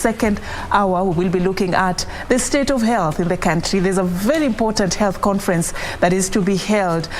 Second hour, we will be looking at the state of health in the country. There's a very important health conference that is to be held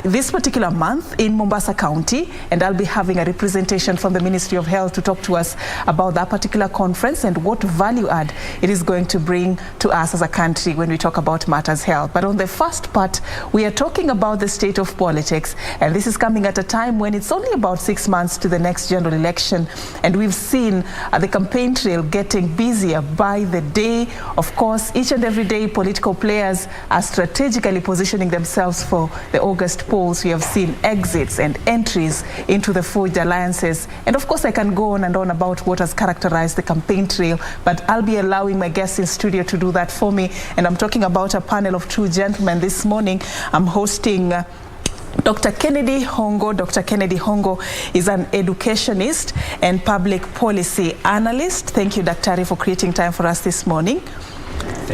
this particular month in Mombasa County, and I'll be having a representation from the Ministry of Health to talk to us about that particular conference and what value add it is going to bring to us as a country when we talk about matters health. But on the first part, we are talking about the state of politics, and this is coming at a time when it's only about 6 months to the next general election, and we've seen the campaign trail getting busier by the day. Of course, each and every day political players are strategically positioning themselves for the August polls. We have seen exits and entries into the forged alliances, and of course I can go on and on about what has characterized the campaign trail, but I'll be allowing my guests in studio to do that for me, and I'm talking about a panel of two gentlemen this morning. I'm hosting Dr. Kennedy Hongo. Dr. Kennedy Hongo is an educationist and public policy analyst. Thank you, Dr. for creating time for us this morning.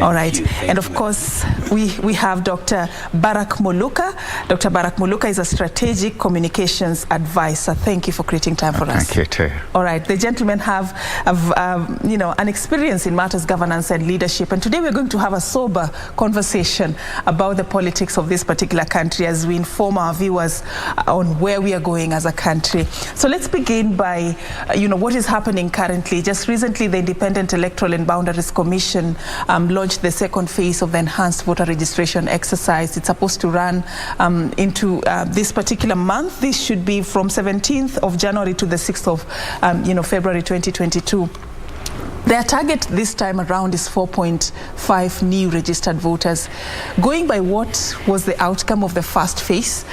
All right. And of course, we have Dr. Barak Muluka. Dr. Barak Muluka is a strategic communications advisor. Thank you for creating time for us. Thank you too. All right. The gentlemen have an experience in matters governance and leadership. And today we're going to have a sober conversation about the politics of this particular country as we inform our viewers on where we are going as a country. So let's begin by, what is happening currently. Just recently, the Independent Electoral and Boundaries Commission launched the second phase of the enhanced voter registration exercise. It's supposed to run into this particular month. This should be from 17th of January to the 6th of February 2022. Their target this time around is 4.5 new registered voters. Going by what was the outcome of the first phase,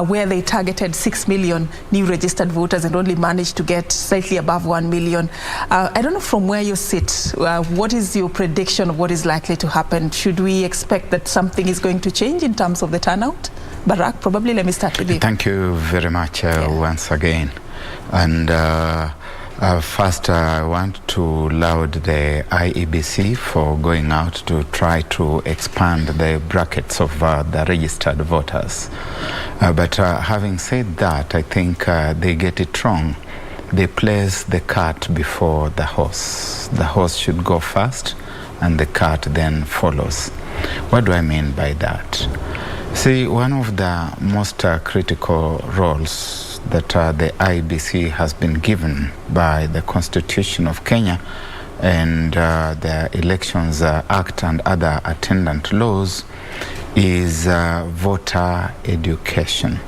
where they targeted 6 million new registered voters and only managed to get slightly above 1 million. I don't know from where you sit, what is your prediction of what is likely to happen? Should we expect that something is going to change in terms of the turnout? Barak, probably let me start with you. Thank you very much once again. And first, I want to laud the IEBC for going out to try to expand the brackets of the registered voters. But having said that, I think they get it wrong. They place the cart before the horse. The horse should go first and the cart then follows. What do I mean by that? See, one of the most critical roles that the IEBC has been given by the Constitution of Kenya and the Elections Act and other attendant laws is voter education.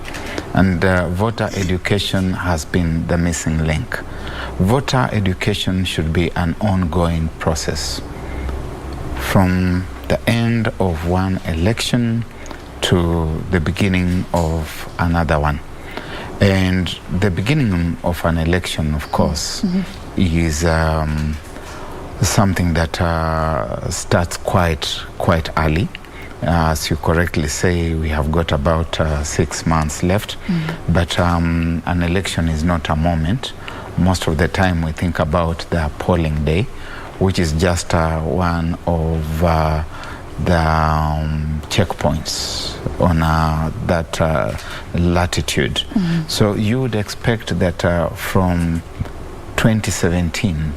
And voter education has been the missing link. Voter education should be an ongoing process. From the end of one election to the beginning of another one. And the beginning of an election, of course, is something that starts quite early. As you correctly say, we have got about 6 months left. But an election is not a moment. Most of the time we think about the polling day, which is just one of the checkpoints on that latitude. So you would expect that from 2017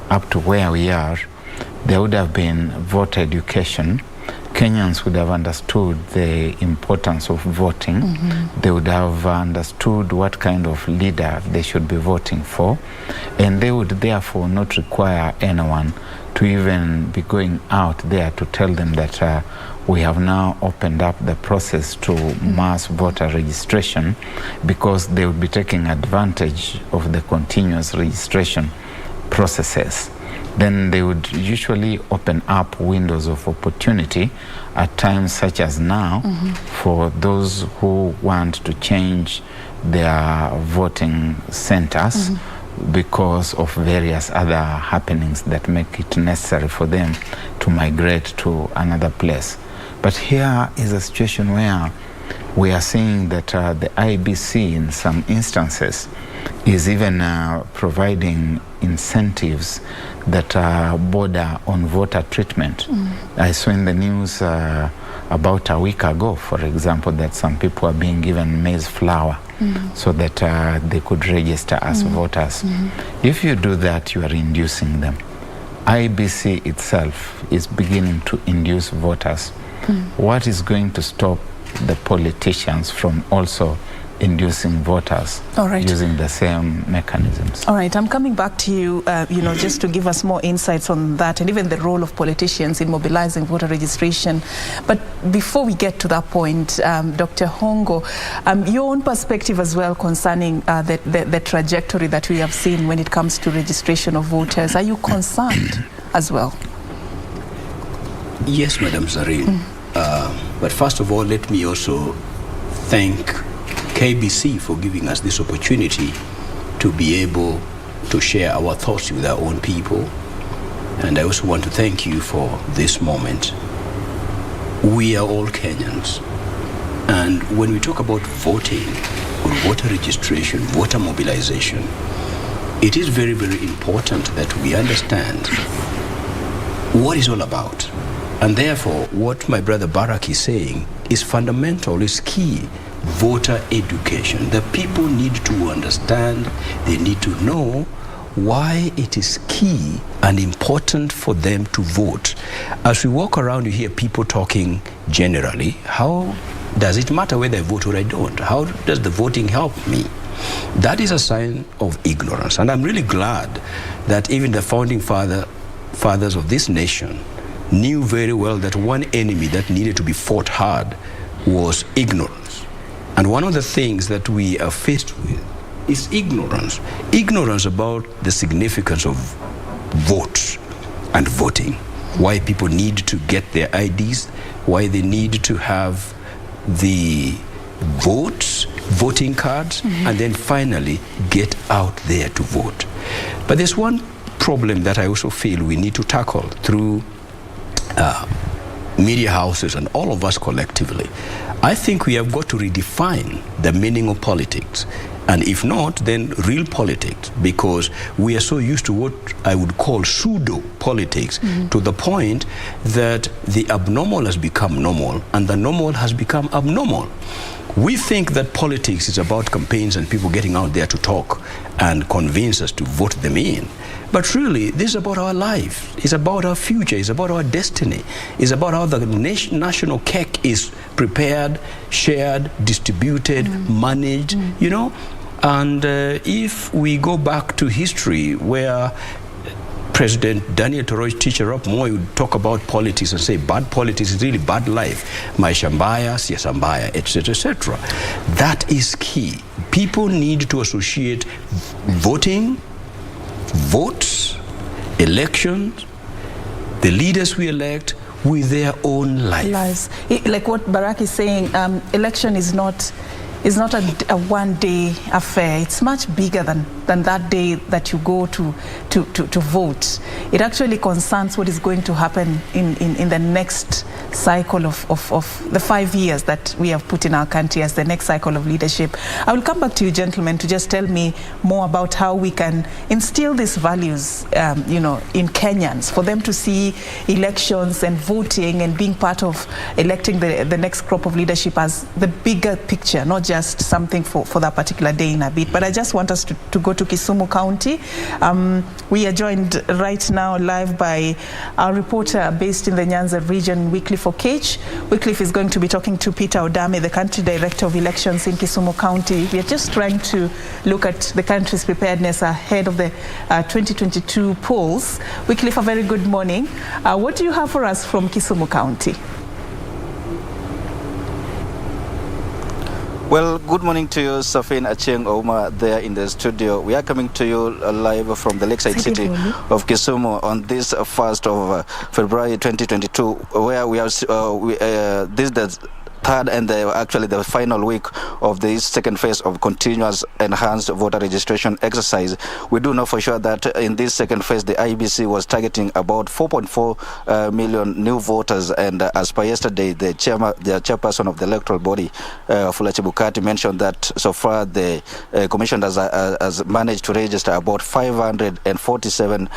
up to where we are, there would have been voter education. Kenyans would have understood the importance of voting. They would have understood what kind of leader they should be voting for, and they would therefore not require anyone to even be going out there to tell them that we have now opened up the process to mass voter registration, because they would be taking advantage of the continuous registration processes. Then they would usually open up windows of opportunity at times such as now for those who want to change their voting centers because of various other happenings that make it necessary for them to migrate to another place. But here is a situation where we are seeing that the IBC in some instances is even providing incentives that border on voter treatment. I saw in the news about a week ago, for example, that some people are being given maize flour so that they could register as voters. If you do that, you are inducing them. IBC itself is beginning to induce voters. What is going to stop the politicians from also inducing voters using the same mechanisms? All right, I'm coming back to you, just to give us more insights on that and even the role of politicians in mobilizing voter registration. But before we get to that point, Dr. Hongo, your own perspective as well concerning the trajectory that we have seen when it comes to registration of voters. Are you concerned as well? Yes, Madam Zareen. But first of all, let me also thank KBC for giving us this opportunity to be able to share our thoughts with our own people. And I also want to thank you for this moment. We are all Kenyans. And when we talk about voting or voter registration, voter mobilization, it is very, very important that we understand what it's all about. And therefore, what my brother Barak is saying is fundamental, is key. Voter education. The people need to understand, they need to know why it is key and important for them to vote. As we walk around, you hear people talking generally. How does it matter whether I vote or I don't? How does the voting help me? That is a sign of ignorance. And I'm really glad that even the founding fathers of this nation knew very well that one enemy that needed to be fought hard was ignorance. And one of the things that we are faced with is ignorance. Ignorance about the significance of votes and voting. Why people need to get their IDs, why they need to have the votes, voting cards, and then finally get out there to vote. But there's one problem that I also feel we need to tackle through media houses and all of us collectively. I think we have got to redefine the meaning of politics. And if not, then real politics, because we are so used to what I would call pseudo-politics, to the point that the abnormal has become normal and the normal has become abnormal. We think that politics is about campaigns and people getting out there to talk and convince us to vote them in. But really, this is about our life. It's about our future. It's about our destiny. It's about how the national cake is prepared, shared, distributed, managed, you know. And if we go back to history where President Daniel Toroitich Teacher Arap Moi would talk about politics and say bad politics is really bad life, maisha mbaya, siasa mbaya, etc., etc. That is key. People need to associate voting, votes, elections, the leaders we elect with their own lives. Like what Barak is saying, election is not a one-day affair. It's much bigger than that day that you go to vote. It actually concerns what is going to happen in the next cycle of the 5 years that we have put in our country as the next cycle of leadership. I will come back to you, gentlemen, to just tell me more about how we can instill these values, in Kenyans, for them to see elections and voting and being part of electing the next crop of leadership as the bigger picture, not just something for that particular day in a bit. But I just want us to go to Kisumu County. We are joined right now live by our reporter based in the Nyanza region, Wycliffe Okech. Wycliffe is going to be talking to Peter Odame, the country director of elections in Kisumu County. We are just trying to look at the country's preparedness ahead of the 2022 polls. Wycliffe, a very good morning. What do you have for us from Kisumu County? Well, good morning to you, Safin Acheng Oma, there in the studio. We are coming to you live from the lakeside city of Kisumu on this 1st of February 2022, where we are, this is the third and actually the final week of this second phase of continuous enhanced voter registration exercise. We do know for sure that in this second phase, the IBC was targeting about 4.4 million new voters. And as per yesterday, the chairperson of the electoral body, Fulachi Bukati, mentioned that so far the commission has managed to register about 547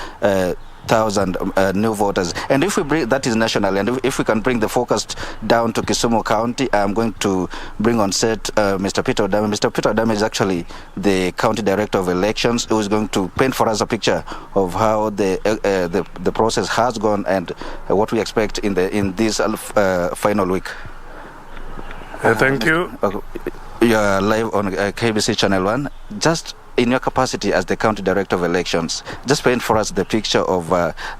100,000 new voters. And if we bring, that is national, and if we can bring the focus down to Kisumu County, I'm going to bring on set Mr. Peter Odame. Mr. Peter Odame is actually the County Director of Elections, who is going to paint for us a picture of how the process has gone and what we expect in this final week. Thank you. You are live on KBC Channel 1. Just in your capacity as the County Director of Elections, just paint for us the picture of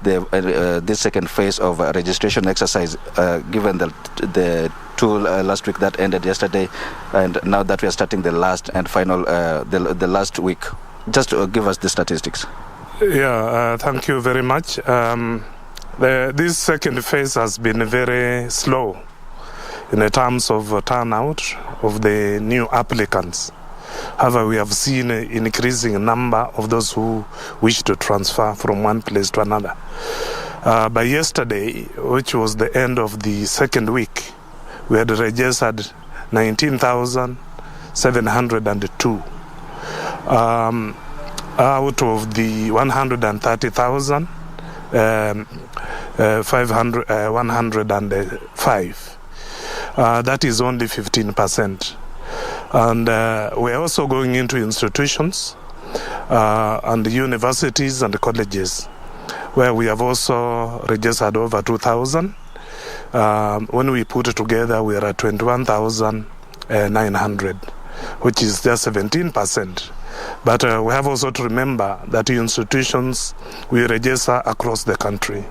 this second phase of registration exercise, given the two last week that ended yesterday, and now that we are starting the last and final, the last week. Just give us the statistics. Yeah, thank you very much. This second phase has been very slow in terms of turnout of the new applicants. However, we have seen an increasing number of those who wish to transfer from one place to another. By yesterday, which was the end of the second week, we had registered 19,702. Out of the 130,000, 105. That is only 15%. And we're also going into institutions and universities and colleges, where we have also registered over 2,000. When we put it together, we are at 21,900, which is just 17%. But we have also to remember that institutions we register across the country,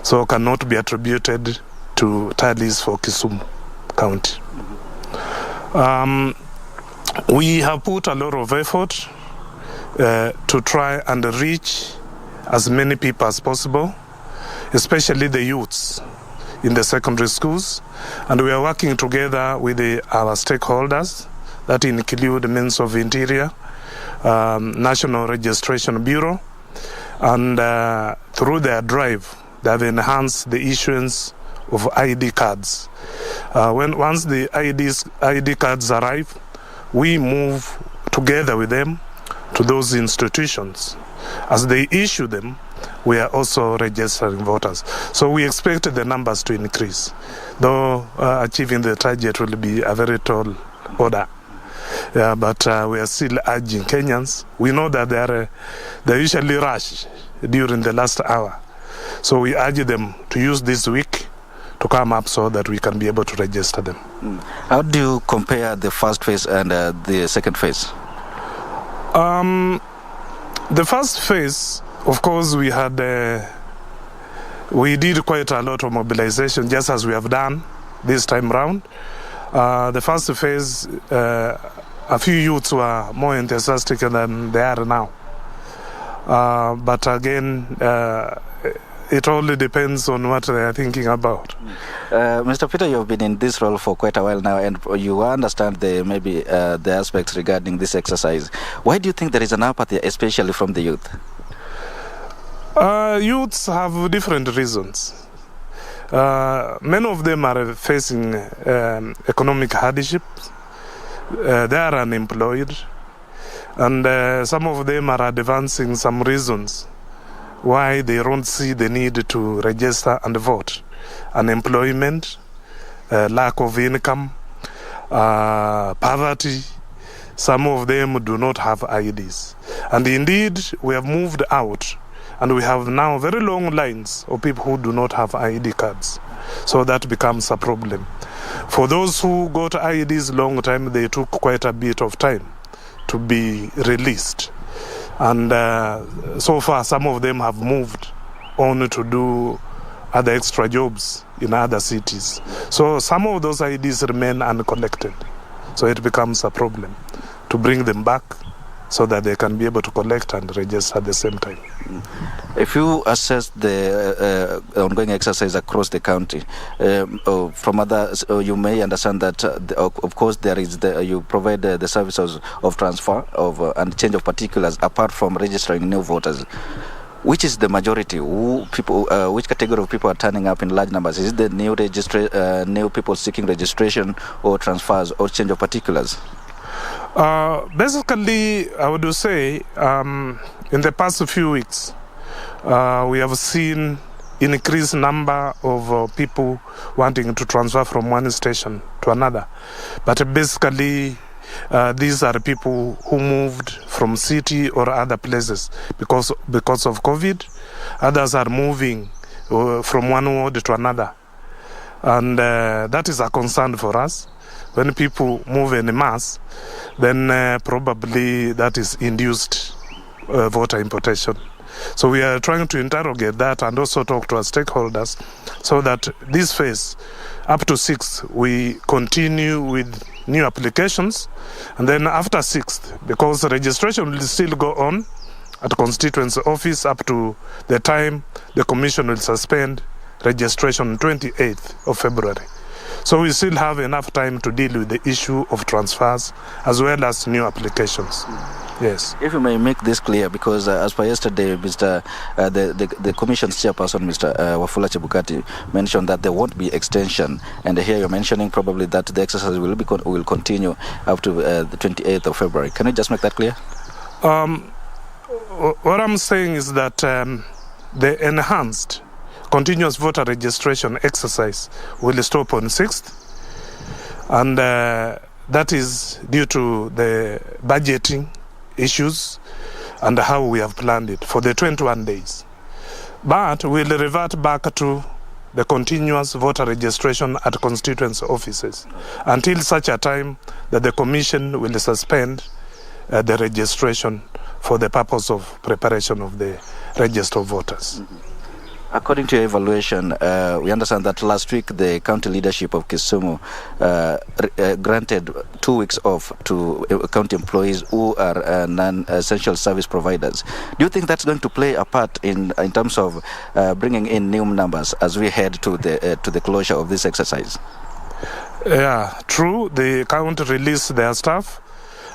so cannot be attributed to tallies for Kisumu County. We have put a lot of effort to try and reach as many people as possible, especially the youths in the secondary schools. And we are working together with our stakeholders, that include the Ministry of Interior, National Registration Bureau, and through their drive, they have enhanced the issuance of ID cards. Once the ID cards arrive, we move together with them to those institutions. As they issue them, we are also registering voters. So we expect the numbers to increase, though achieving the target will be a very tall order. Yeah, but we are still urging Kenyans. We know that they usually rush during the last hour. So we urge them to use this week to come up so that we can be able to register them. How do you compare the first phase and the second phase? The first phase, of course, we did quite a lot of mobilization, just as we have done this time round. The first phase, a few youths were more enthusiastic than they are now. But again, it only depends on what they are thinking about. Mr. Peter, you've been in this role for quite a while now, and you understand the aspects regarding this exercise. Why do you think there is an apathy, especially from the youth? Youths have different reasons. Many of them are facing economic hardship. They are unemployed, and some of them are advancing some reasons why they don't see the need to register and vote. Unemployment, lack of income, poverty. Some of them do not have IDs. And indeed, we have moved out, and we have now very long lines of people who do not have ID cards. So that becomes a problem. For those who got IDs long time, they took quite a bit of time to be released. And so far, some of them have moved on to do other extra jobs in other cities. So some of those IDs remain uncollected. So it becomes a problem to bring them back so that they can be able to collect and register at the same time. If you assess the ongoing exercise across the county, from others, you may understand that, of course, there is you provide the services of transfer and change of particulars apart from registering new voters. Which is the majority? Which category of people are turning up in large numbers? Is it the new people seeking registration, or transfers, or change of particulars? Basically, I would say in the past few weeks, we have seen increased number of people wanting to transfer from one station to another. But basically, these are people who moved from city or other places because of COVID. Others are moving from one ward to another. And that is a concern for us. When people move en masse, then probably that is induced voter importation. So we are trying to interrogate that and also talk to our stakeholders so that this phase, up to 6th, we continue with new applications. And then after 6th, because registration will still go on at constituency office up to the time the commission will suspend registration on 28th of February. So we still have enough time to deal with the issue of transfers as well as new applications. Yes. If you may make this clear, because as per yesterday, the Commission's chairperson, Mr. Wafula Chebukati, mentioned that there won't be extension, and here you're mentioning probably that the exercise will continue up to the 28th of February. Can you just make that clear? What I'm saying is that the enhanced continuous voter registration exercise will stop on 6th, and that is due to the budgeting issues and how we have planned it for the 21 days. But we'll revert back to the continuous voter registration at constituency offices until such a time that the Commission will suspend the registration for the purpose of preparation of the register of voters. Mm-hmm. According to your evaluation, we understand that last week the county leadership of Kisumu granted 2 weeks off to county employees who are non-essential service providers. Do you think that's going to play a part in terms of bringing in new numbers as we head to the closure of this exercise? Yeah, true. The county released their staff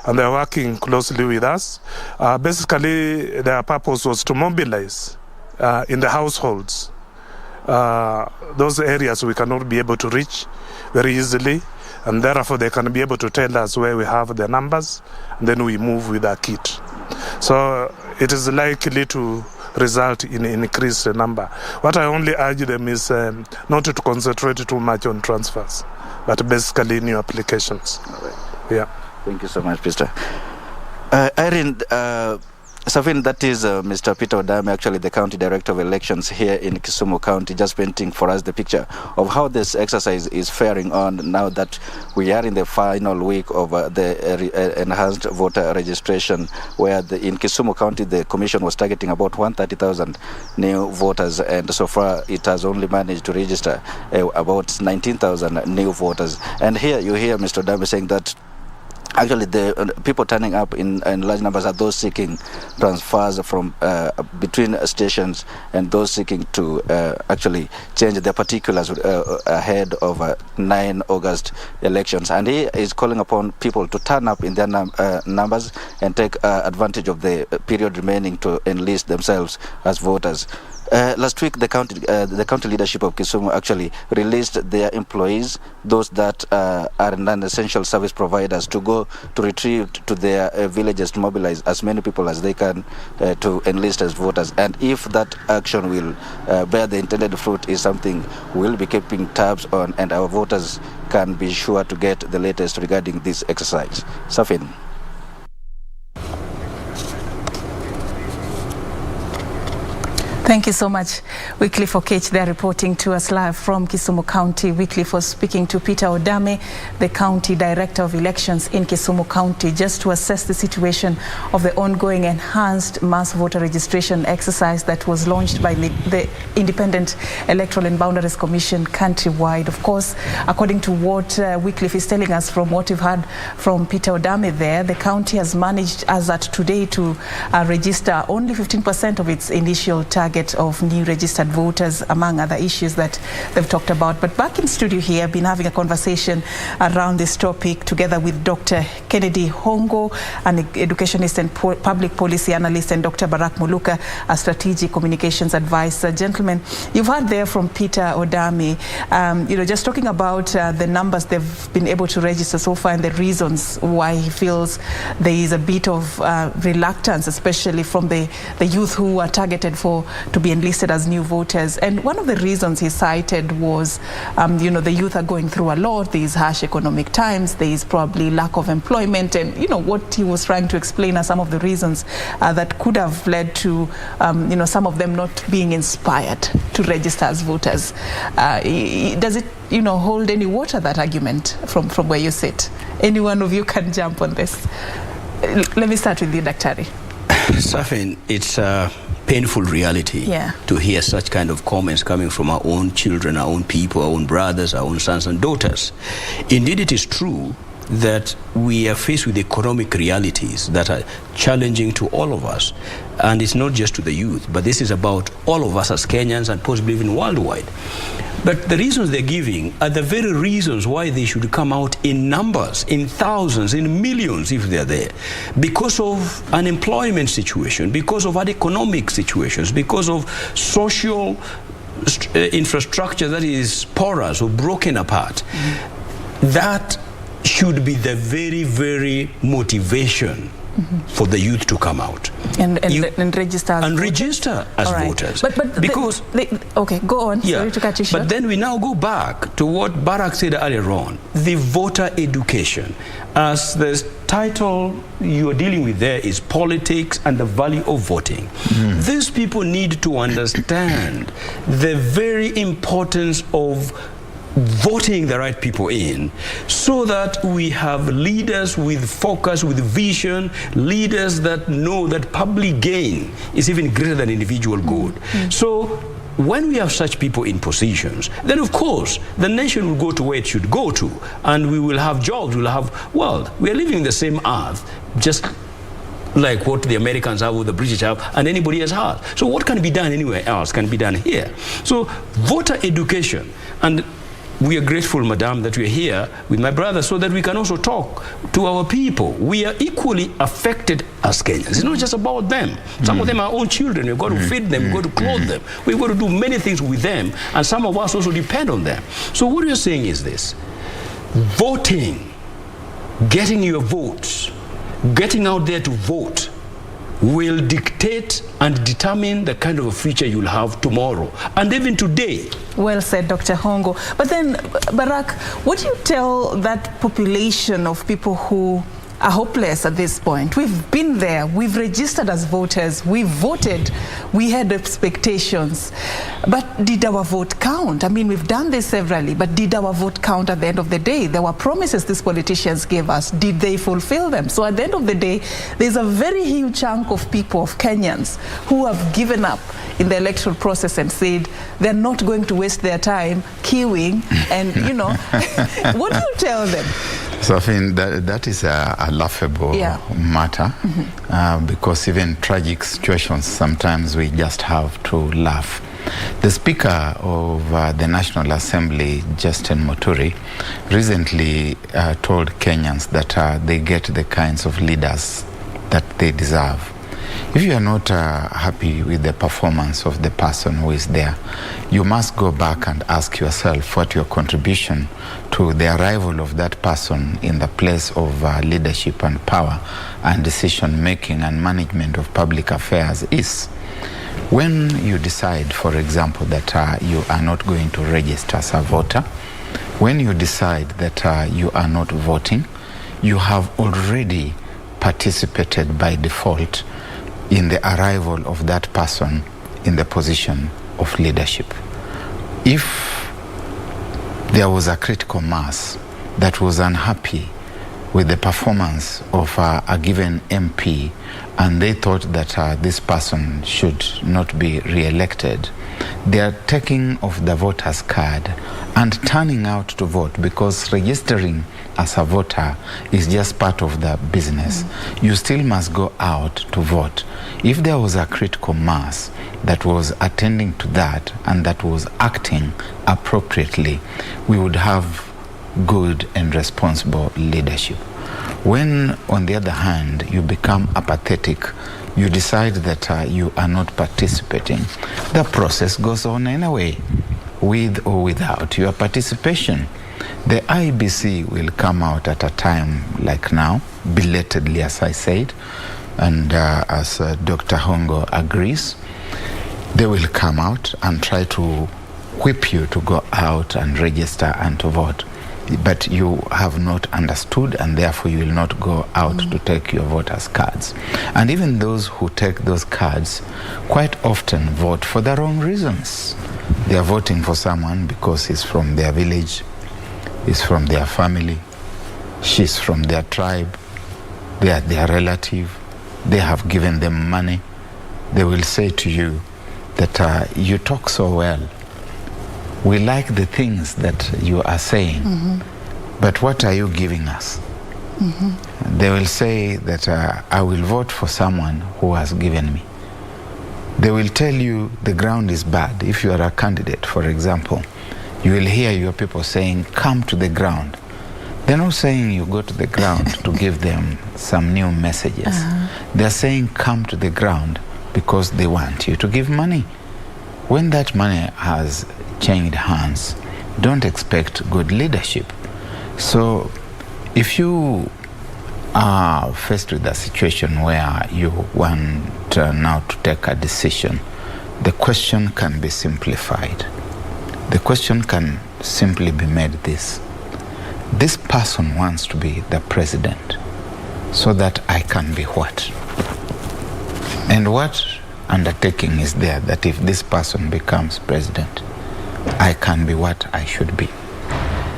and they're working closely with us. Basically, their purpose was to mobilize in the households, those areas we cannot be able to reach very easily, and therefore they can be able to tell us where we have the numbers, and then we move with our kit. So it is likely to result in an increased number. What I only urge them is not to concentrate too much on transfers, but basically new applications. All right. Yeah. Thank you so much, Mr. Irene, Safin, that is Mr. Peter Odame, actually the County Director of Elections here in Kisumu County, just painting for us the picture of how this exercise is faring on now that we are in the final week of the enhanced voter registration, where in Kisumu County the Commission was targeting about 130,000 new voters, and so far it has only managed to register about 19,000 new voters. And here you hear Mr. Odame saying that actually, the people turning up in large numbers are those seeking transfers from between stations and those seeking to actually change their particulars ahead of 9 August elections. And he is calling upon people to turn up in their numbers and take advantage of the period remaining to enlist themselves as voters. Last week, the county leadership of Kisumu actually released their employees, those that are non-essential service providers, to go to retrieve to their villages to mobilize as many people as they can to enlist as voters. And if that action will bear the intended fruit is something we'll be keeping tabs on, and our voters can be sure to get the latest regarding this exercise. Safin. Thank you so much, Wycliffe Okech. They're reporting to us live from Kisumu County. Wycliffe was speaking to Peter Odame, the County Director of Elections in Kisumu County, just to assess the situation of the ongoing enhanced mass voter registration exercise that was launched by the Independent Electoral and Boundaries Commission countrywide. Of course, according to what Wycliffe is telling us from what we've heard from Peter Odame there, the county has managed as at today to register only 15% of its initial target of new registered voters, among other issues that they've talked about. But back in studio here, I've been having a conversation around this topic together with Dr. Kennedy Hongo, an educationist and public policy analyst, and Dr. Barak Muluka, a strategic communications advisor. Gentlemen, you've heard there from Peter Odame, just talking about the numbers they've been able to register so far and the reasons why he feels there is a bit of reluctance, especially from the youth who are targeted for to be enlisted as new voters. And one of the reasons he cited was, the youth are going through a lot. There is harsh economic times. There is probably lack of employment. And, what he was trying to explain are some of the reasons that could have led to, some of them not being inspired to register as voters. Does it, hold any water, that argument, from where you sit? Any one of you can jump on this. Let me start with you, Daktari. Safin, it's a painful reality to hear such kind of comments coming from our own children, our own people, our own brothers, our own sons and daughters. Indeed, it is true that we are faced with economic realities that are challenging to all of us. And it's not just to the youth, but this is about all of us as Kenyans and possibly even worldwide. But the reasons they're giving are the very reasons why they should come out in numbers, in thousands, in millions if they're there. Because of unemployment situation, because of economic situations, because of social infrastructure that is porous or broken apart. That should be the very, very motivation for the youth to come out and register as voters. Register as voters. But because okay, go on. Sorry to cut you short. But then we now go back to what Barack said earlier on: the voter education. As the title you are dealing with there is politics and the value of voting. These people need to understand the very importance of voting the right people in, so that we have leaders with focus, with vision, leaders that know that public gain is even greater than individual good. So when we have such people in positions, then of course the nation will go to where it should go to, and we will have jobs, we are living in the same earth, just like what the Americans have, what the British have, and anybody else has. So what can be done anywhere else can be done here. So voter education, and we are grateful, Madam, that we are here with my brother so that we can also talk to our people. We are equally affected as Kenyans. It's not just about them. Some of them are our own children. We've got to feed them. We've got to clothe them. We've got to do many things with them. And some of us also depend on them. So what you're saying is this: voting, getting your votes, getting out there to vote will dictate and determine the kind of a future you'll have tomorrow and even today. Well said, Dr. Hongo. But then, Barack, what do you tell that population of people who are hopeless at this point? We've been there, we've registered as voters, we've voted, we had expectations. But did our vote count? I mean, we've done this severally, but did our vote count at the end of the day? There were promises these politicians gave us. Did they fulfill them? So at the end of the day, there's a very huge chunk of people, of Kenyans, who have given up in the electoral process and said they're not going to waste their time queuing and, what do you tell them? So I think that is a laughable matter, because even tragic situations, sometimes we just have to laugh. The Speaker of the National Assembly, Justin Muturi, recently told Kenyans that they get the kinds of leaders that they deserve. If you are not happy with the performance of the person who is there, you must go back and ask yourself what your contribution to the arrival of that person in the place of leadership and power and decision making and management of public affairs is. When you decide, for example, that you are not going to register as a voter, when you decide that you are not voting, you have already participated by default in the arrival of that person in the position of leadership. If there was a critical mass that was unhappy with the performance of a given MP and they thought that this person should not be re-elected, they are taking off the voter's card and turning out to vote, because registering as a voter is just part of the business. You still must go out to vote. If there was a critical mass that was attending to that and that was acting appropriately, we would have good and responsible leadership. When, on the other hand, you become apathetic, you decide that you are not participating, the process goes on anyway, with or without your participation. The IBC will come out at a time like now, belatedly as I said, and as Dr. Hongo agrees. they will come out and try to whip you to go out and register and to vote. But you have not understood, and therefore you will not go out to take your voters' cards. And even those who take those cards quite often vote for the wrong reasons. They are voting for someone because he's from their village, he's from their family, she's from their tribe, they are their relative, they have given them money. They will say to you that you talk so well. We like the things that you are saying, but what are you giving us? They will say that I will vote for someone who has given me. They will tell you the ground is bad. If you are a candidate, for example, you will hear your people saying, come to the ground. They're not saying you go to the ground to give them some new messages. They're saying come to the ground because they want you to give money. When that money has changed hands, don't expect good leadership. So if you are faced with a situation where you want now to take a decision, the question can be simplified. The question can simply be made this: this person wants to be the president so that I can be what? And what undertaking is there that if this person becomes president, I can be what I should be?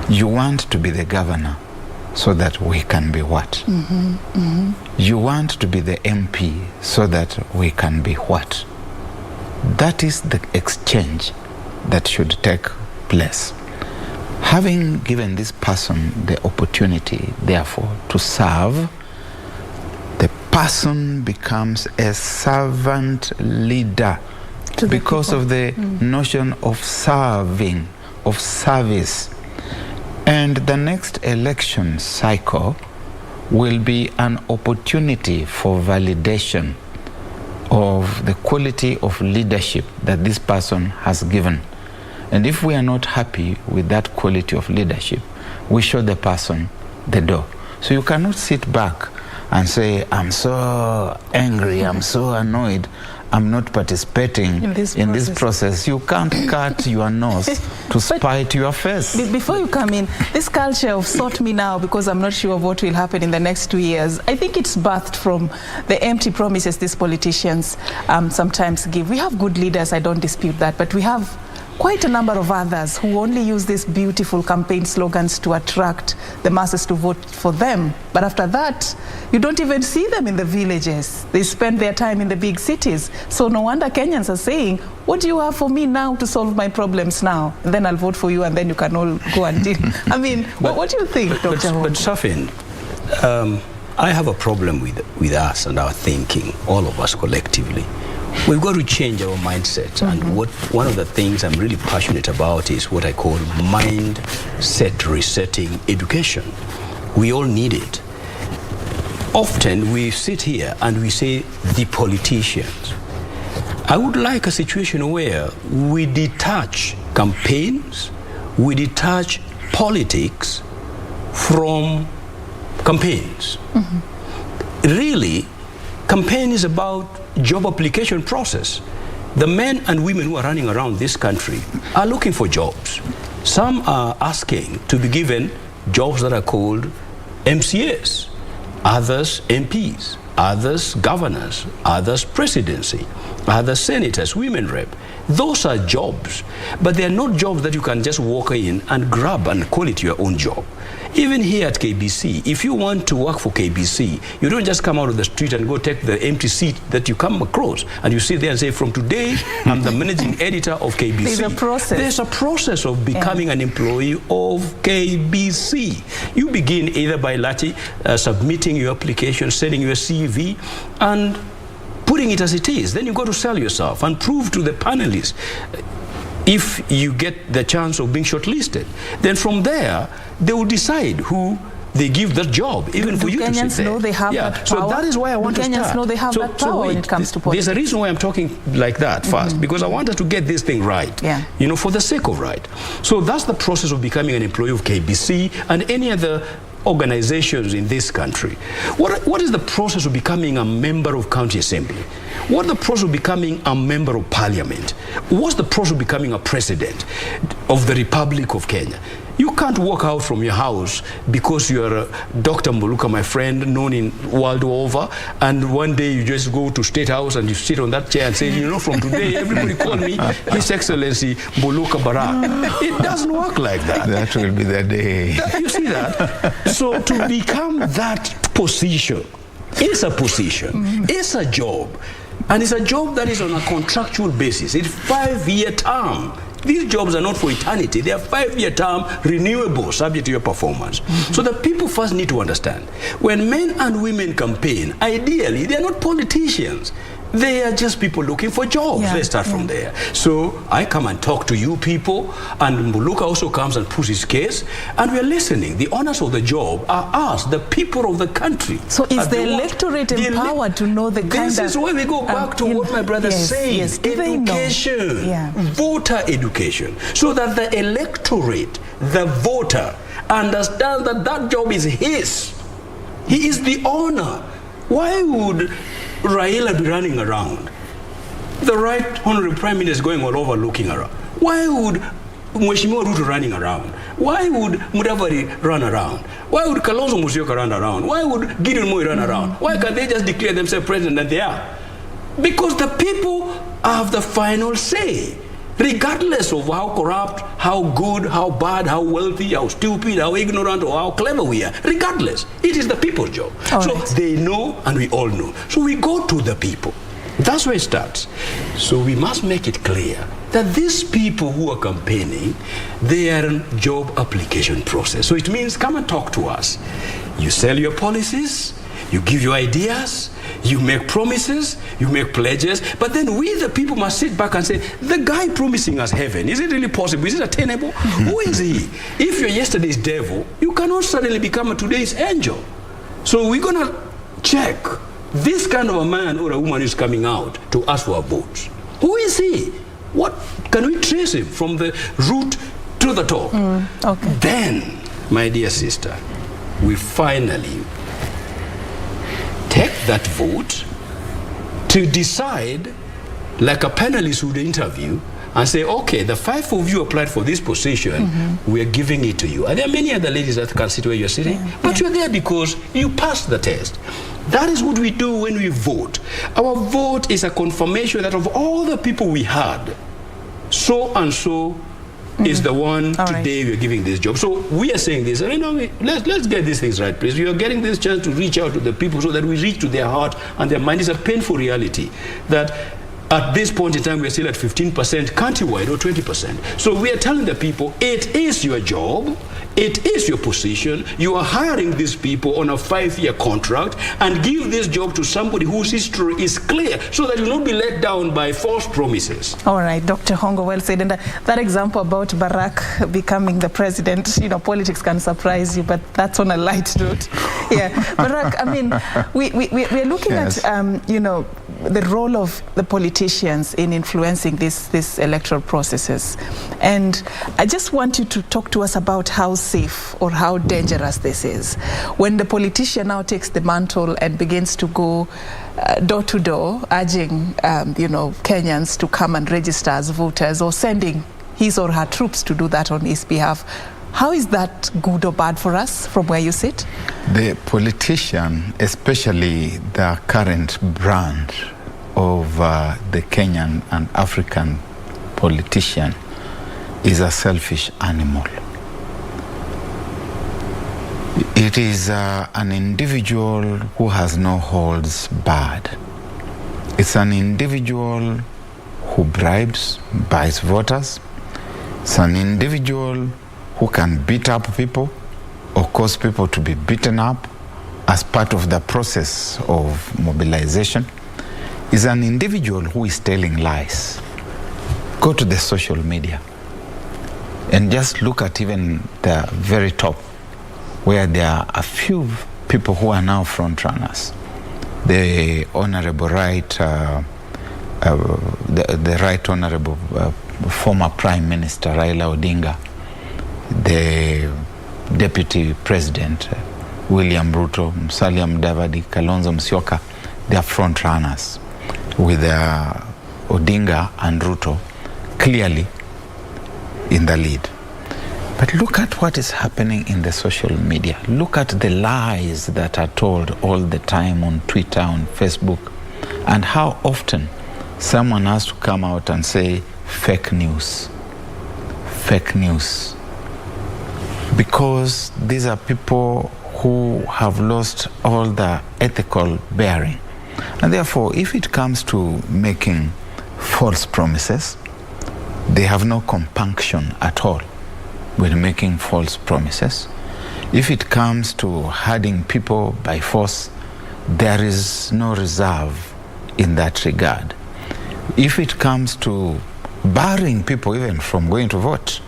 You want to be the governor so that we can be what? You want to be the MP so that we can be what? That is the exchange that should take place. Having given this person the opportunity, therefore, to serve, the person becomes a servant leader because of the notion of serving, of service. And the next election cycle will be an opportunity for validation of the quality of leadership that this person has given. And if we are not happy with that quality of leadership, we show the person the door. So you cannot sit back and say, I'm so angry, I'm so annoyed, I'm not participating in this process. You can't cut your nose to spite your face. Before you come in, this culture of sort me now because I'm not sure of what will happen in the next 2 years, I think it's birthed from the empty promises these politicians sometimes give. We have good leaders, I don't dispute that, but we have quite a number of others who only use these beautiful campaign slogans to attract the masses to vote for them. But after that, you don't even see them in the villages. They spend their time in the big cities. So no wonder Kenyans are saying, what do you have for me now to solve my problems now? And then I'll vote for you and then you can all go and deal. I mean, what do you think, Dr. But Safin, I have a problem with us and our thinking, all of us collectively. We've got to change our mindset, and one of the things I'm really passionate about is what I call mindset resetting education. We all need it. Often we sit here and we say the politicians. I would like a situation where we detach campaigns, we detach politics from campaigns. Really, campaign is about job application process. The men and women who are running around this country are looking for jobs. Some are asking to be given jobs that are called MCAs, others MPs, others governors, others presidency, others senators, women rep. Those are jobs, but they are not jobs that you can just walk in and grab and call it your own job. Even here at KBC, if you want to work for KBC, you don't just come out of the street and go take the empty seat that you come across and you sit there and say, from today, I'm the managing editor of KBC. There's a process. There's a process of becoming an employee of KBC. You begin either by submitting your application, sending your CV, and putting it as it is. Then you go to sell yourself and prove to the panelists. If you get the chance of being shortlisted, then from there, they will decide who they give that job, even for you to sit there. Kenyans know they have that power? So that is why I want to start. Kenyans know they have that power when it comes to politics. There's a reason why I'm talking like that first, because I wanted to get this thing right, you know, for the sake of right. So that's the process of becoming an employee of KBC and any other organizations in this country. What is the process of becoming a member of county assembly? What is the process of becoming a member of parliament? What's the process of becoming a president of the Republic of Kenya? You can't walk out from your house because you're Dr. Mbuluka, my friend, known in world over, and one day you just go to State House and you sit on that chair and say, you know, from today, everybody call me His Excellency Mbuluka Barak. It doesn't work like that. That will be the day. You see that? So to become that position, it's a position, it's a job, and it's a job that is on a contractual basis. It's 5-year term. These jobs are not for eternity. They are 5-year term, renewable, subject to your performance. So the people first need to understand, when men and women campaign, ideally, they are not politicians. They are just people looking for jobs. Let's start from there. So I come and talk to you people, and Mbuluka also comes and puts his case, and we are listening. The owners of the job are us, the people of the country. So is the electorate empowered to know the kind of... This is where we go back to what my brother says. Education, voter education, so that the electorate, the voter, understands that that job is his. He is the owner. Why would Raila be running around? The right honorable prime minister is going all over looking around. Why would Mheshimiwa Ruto running around? Why would Mudavadi run around? Why would Kalonzo Musyoka run around? Why would Gideon Moi run around? Why can't they just declare themselves president and they are? Because the people have the final say. Regardless of how corrupt, how good, how bad, how wealthy, how stupid, how ignorant, or how clever we are, regardless, it is the people's job. So they know and we all know. So we go to the people. That's where it starts. So we must make it clear that these people who are campaigning, they are in job application process. So it means come and talk to us. You sell your policies, you give your ideas, you make promises, you make pledges, but then we, the people, must sit back and say, the guy promising us heaven, is it really possible? Is it attainable? Who is he? If you're yesterday's devil, you cannot suddenly become a today's angel. So we're going to check this kind of a man or a woman is coming out to ask for our votes. Who is he? What can we trace him from the root to the top? Then, my dear sister, we finally take that vote to decide, like a panelist would interview, and say, okay, the 5 of you applied for this position, we are giving it to you. And there are many other ladies that can sit where you're sitting, but you're there because you passed the test. That is what we do when we vote. Our vote is a confirmation that of all the people we had, so and so is the one today we're giving this job. So we are saying this, you know, let's get these things right, please. We are getting this chance to reach out to the people so that we reach to their heart and their mind. It's a painful reality that at this point in time we're still at 15% countrywide or 20%. So we are telling the people, it is your job, it is your position. You are hiring these people on a 5-year contract, and give this job to somebody whose history is clear so that you will not be let down by false promises. All right, Dr. Hongo, well said. And that example about Barak becoming the president, you know, politics can surprise you, but that's on a light note. Barak, I mean, we're looking at, you know, the role of the politicians in influencing these electoral processes. And I just want you to talk to us about how safe or how dangerous this is. When the politician now takes the mantle and begins to go door to door, urging, you know, Kenyans to come and register as voters, or sending his or her troops to do that on his behalf. How is that good or bad for us from where you sit? The politician, especially the current brand of the Kenyan and African politician, is a selfish animal. It is an individual who has no holds barred. It's an individual who bribes, buys voters. It's an individual who can beat up people or cause people to be beaten up as part of the process of mobilization. Is an individual who is telling lies. Go to the social media and just look at even the very top, where there are a few people who are now front runners. The Honorable Right, the Right Honorable former Prime Minister Raila Odinga, the Deputy President William Ruto, Musalia Mudavadi, Kalonzo Musyoka, they are front runners with Odinga and Ruto clearly in the lead. But look at what is happening in the social media. Look at the lies that are told all the time on Twitter, on Facebook, and how often someone has to come out and say fake news. Fake news. Because these are people who have lost all the ethical bearing. And therefore, if it comes to making false promises, they have no compunction at all with making false promises. If it comes to herding people by force, there is no reserve in that regard. If it comes to barring people even from going to vote,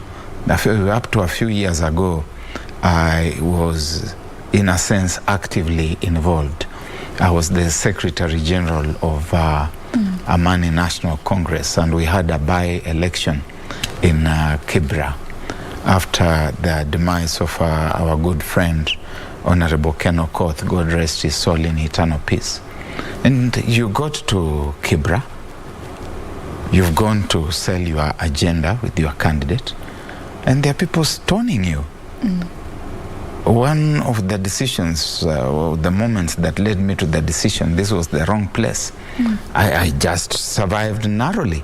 up to a few years ago, I was, in a sense, actively involved. I was the Secretary General of Amani National Congress, and we had a by-election in Kibra after the demise of our good friend, Honorable Ken Okoth, God rest his soul in eternal peace. And you got to Kibra, you've gone to sell your agenda with your candidate, and there are people stoning you. One of the decisions, the moments that led me to the decision, this was the wrong place. I just survived narrowly.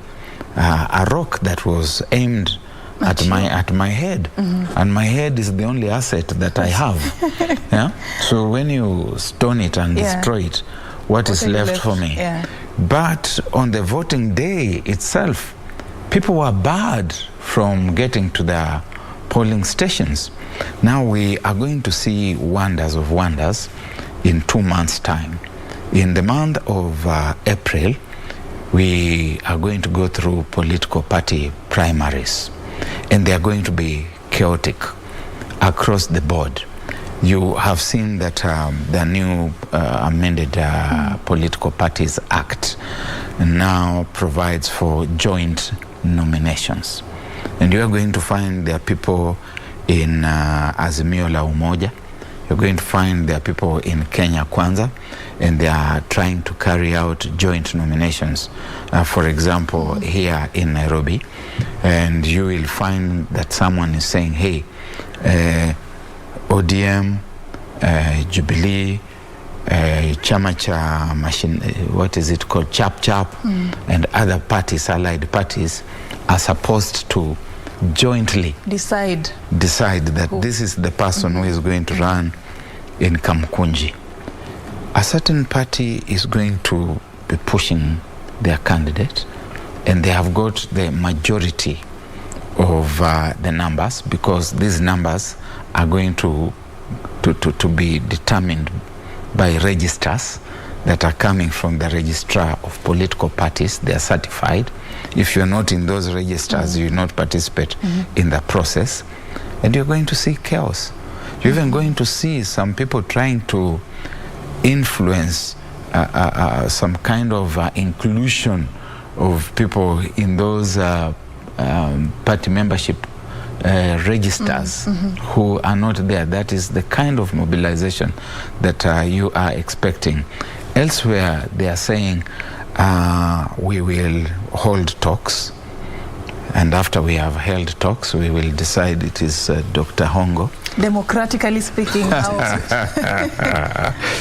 A rock that was aimed at my head, and my head is the only asset that I have. Yeah? So when you stone it and destroy it, what is left for me? Yeah. But on the voting day itself, people were barred from getting to the polling stations. Now we are going to see wonders of wonders in 2 months' time. In the month of April, we are going to go through political party primaries, and they are going to be chaotic across the board. You have seen that the new amended Political Parties Act now provides for joint nominations. And you are going to find there are people in Azimio la Umoja. You're going to find there are people in Kenya Kwanza, and they are trying to carry out joint nominations. For example, here in Nairobi, and you will find that someone is saying, hey, ODM, Jubilee, Chama cha Machine, what is it called, Chap Chap, and other parties, allied parties, are supposed to jointly decide that this is the person who is going to run in Kamkunji. A certain party is going to be pushing their candidate, and they have got the majority of the numbers, because these numbers are going to be determined by registers that are coming from the registrar of political parties. They are certified. If you're not in those registers, you will not participate in the process, and you're going to see chaos. You're even going to see some people trying to influence some kind of inclusion of people in those party membership registers who are not there. That is the kind of mobilization that you are expecting. Elsewhere, they are saying we will hold talks, and after we have held talks, we will decide it is Dr. Hongo. Democratically speaking,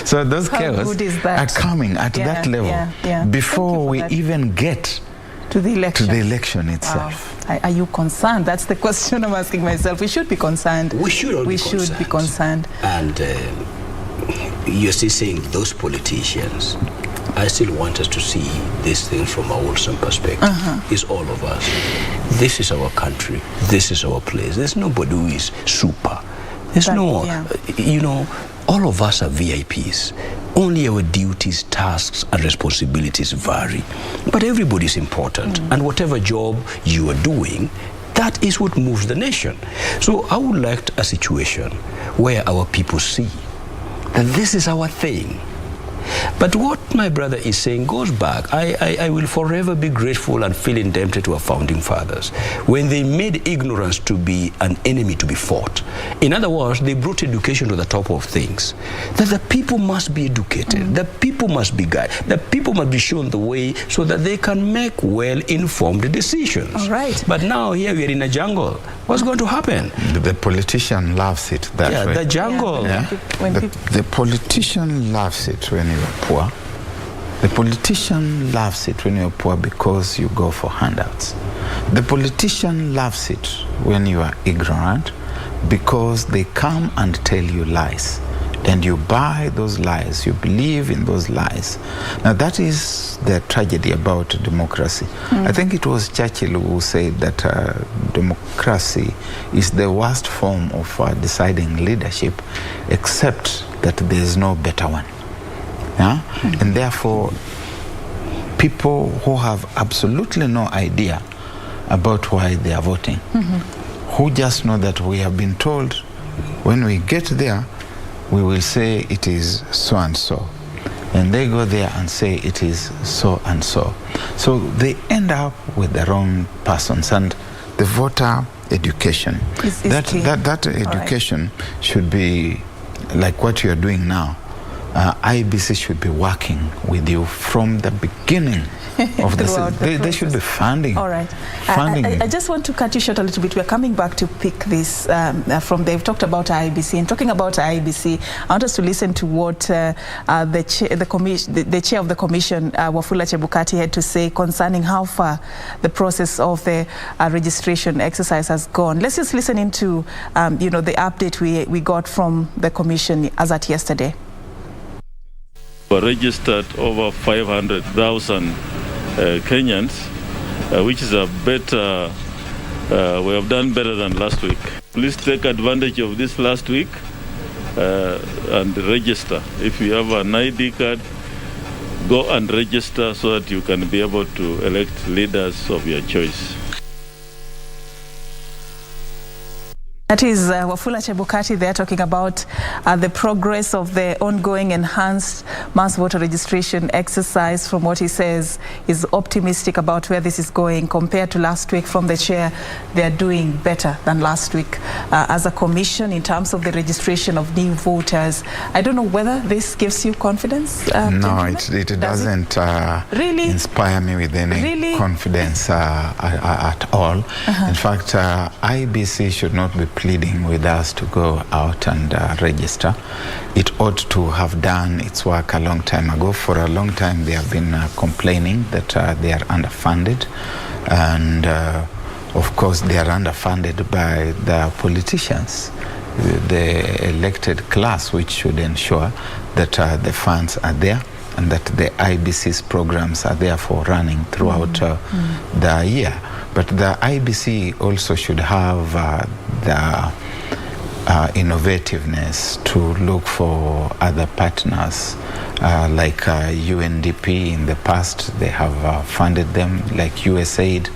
so those chaos are coming at that level before we even get to the election itself. Are you concerned? That's the question I'm asking myself. We should be concerned. We should all be concerned. And you're still saying those politicians, I still want us to see this thing from a wholesome perspective. It's all of us. This is our country. This is our place. There's nobody who is super. There's you know, all of us are VIPs. Only our duties, tasks, and responsibilities vary. But everybody's important. And whatever job you are doing, that is what moves the nation. So I would like a situation where our people see that this is our thing. But what my brother is saying goes back. I will forever be grateful and feel indebted to our founding fathers when they made ignorance to be an enemy to be fought. In other words, they brought education to the top of things. That the people must be educated, the people must be guided, the people must be shown the way so that they can make well-informed decisions. All right. But now here we are in a jungle. What's going to happen? The politician loves it that way. The jungle. Yeah. The politician loves it when you're poor. The politician loves it when you're poor because you go for handouts. The politician loves it when you are ignorant because they come and tell you lies. And you buy those lies, you believe in those lies. Now that is the tragedy about democracy. I think it was Churchill who said that democracy is the worst form of deciding leadership, except that there is no better one. Yeah? And therefore, people who have absolutely no idea about why they are voting, who just know that we have been told when we get there, we will say it is so and so. And they go there and say it is so and so. So they end up with the wrong persons. And the voter education, that education should be like what you are doing now. IBC should be working with you from the beginning of they should be funding. All right. I just want to cut you short a little bit. We're coming back to pick this from, they've talked about IBC. And talking about IBC, I want us to listen to what the chair of the commission, Wafula Chebukati, had to say concerning how far the process of the registration exercise has gone. Let's just listen into the update we got from the commission as at yesterday. We registered over 500,000 Kenyans, which is a better, we have done better than last week. Please take advantage of this last week and register. If you have an ID card, go and register so that you can be able to elect leaders of your choice. That is Wafula Chebukati there talking about the progress of the ongoing enhanced mass voter registration exercise. From what he says, is optimistic about where this is going compared to last week. From the chair, they are doing better than last week as a commission in terms of the registration of new voters. I don't know whether this gives you confidence. No, it doesn't really inspire me with any confidence at all. In fact, IBC should not be pleading with us to go out and register. It ought to have done its work a long time ago. For a long time they have been complaining that they are underfunded, and of course they are underfunded by the politicians, the elected class, which should ensure that the funds are there and that the IBC's programs are there for running throughout the year. But the IBC also should have the innovativeness to look for other partners, like UNDP in the past. They have funded them, like USAID,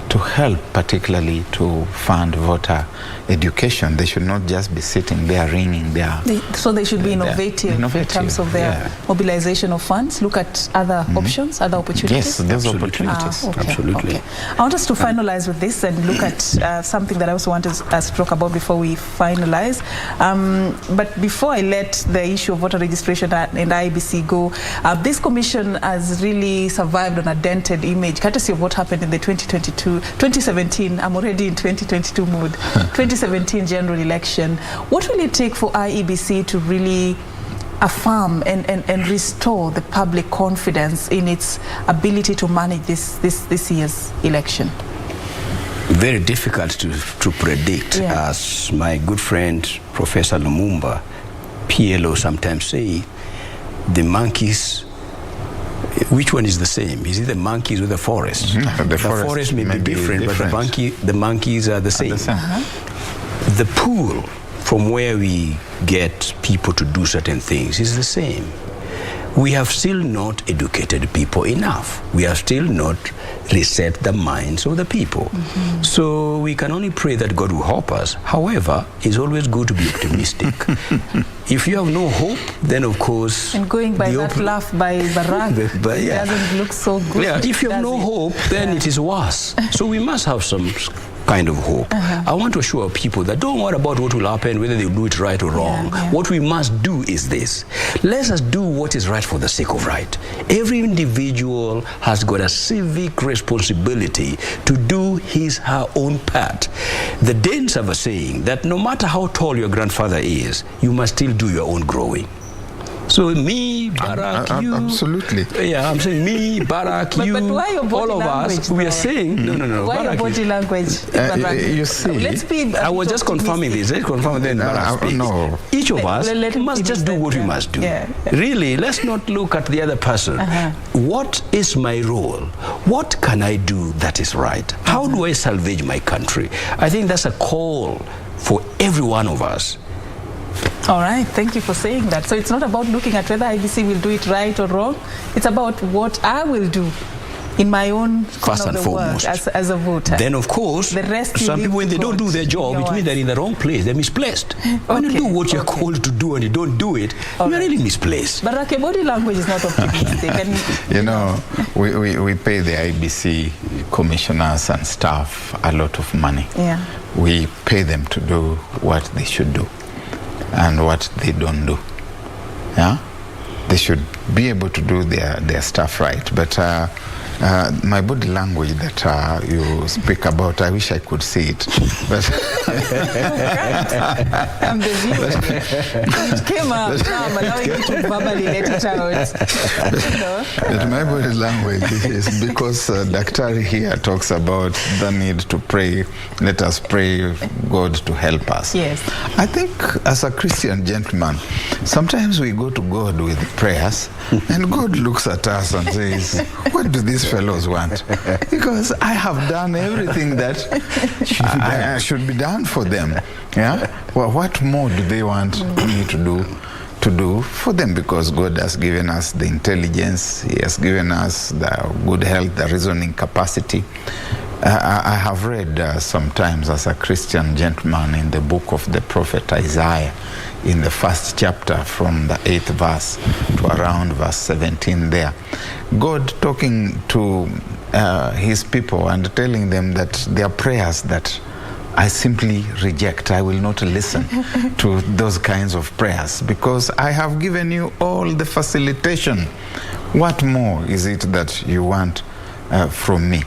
to help particularly to fund voter education. They should not just be sitting there ringing their... So they should be innovative in terms of their mobilization of funds, look at other options, other opportunities? Yes, those opportunities. Absolutely. Okay. I want us to finalize with this and look at something that I also want us to talk about before we finalize. But before I let the issue of voter registration and IBC go, this commission has really survived on a dented image, courtesy of what happened in the 2017, I'm already in 2022 mood, 2017 general election. What will it take for IEBC to really affirm and restore the public confidence in its ability to manage this year's election? Very difficult to predict. As my good friend Professor Lumumba, PLO, sometimes say, the monkeys, which one is the same? Is it the monkeys or the forest? The forest may be different, but the monkeys are the same. The pool from where we get people to do certain things is the same. we have still not educated people enough. We have still not reset the minds of the people. So we can only pray that God will help us. However, it's always good to be optimistic. If you have no hope, then of course... And going by that laugh by Barack, it doesn't look so good. Yeah, if you have no hope, then it is worse. So we must have some kind of hope. I want to assure people that don't worry about what will happen, whether they do it right or wrong. What we must do is this. Let us do what is right for the sake of right. Every individual has got a civic responsibility to do her own part. The Danes have a saying that no matter how tall your grandfather is, you must still do your own growing. So me, Barack, you... Absolutely. Yeah, I'm saying me, Barack, you, but why your body all of language, us, we are saying... No. Why Barack your body language? You see... I was just confirming this. Let's confirm then Barack speaks. No. Each of us must just do what we must do. Really, let's not look at the other person. What is my role? What can I do that is right? How do I salvage my country? I think that's a call for every one of us. All right, thank you for saying that. So it's not about looking at whether IBC will do it right or wrong. It's about what I will do in my own first and foremost as a voter. Then of course, the rest some people, when they don't do their job, it means they're in the wrong place. They're misplaced. When you do what you're called to do and you don't do it, you're really misplaced. But Rake, body language is not optimistic. You know, we pay the IBC commissioners and staff a lot of money. Yeah. We pay them to do what they should do and what they don't do. Yeah, they should be able to do their stuff right. But my body language that you speak about, I wish I could see it. But I'm the viewer. It came up. Now I'm allowing you to verbally let it out. But my body language is because Dr. here talks about the need to pray. Let us pray God to help us. Yes. I think as a Christian gentleman, sometimes we go to God with prayers and God looks at us and says, what do these fellows want? Because I have done everything that should be done for them. Yeah. Well, what more do they want me to do for them? Because God has given us the intelligence, He has given us the good health, the reasoning capacity. I have read sometimes as a Christian gentleman in the book of the prophet Isaiah, in the first chapter from the 8th verse to around verse 17 there. God talking to His people and telling them that their prayers that I simply reject. I will not listen to those kinds of prayers because I have given you all the facilitation. What more is it that you want from me?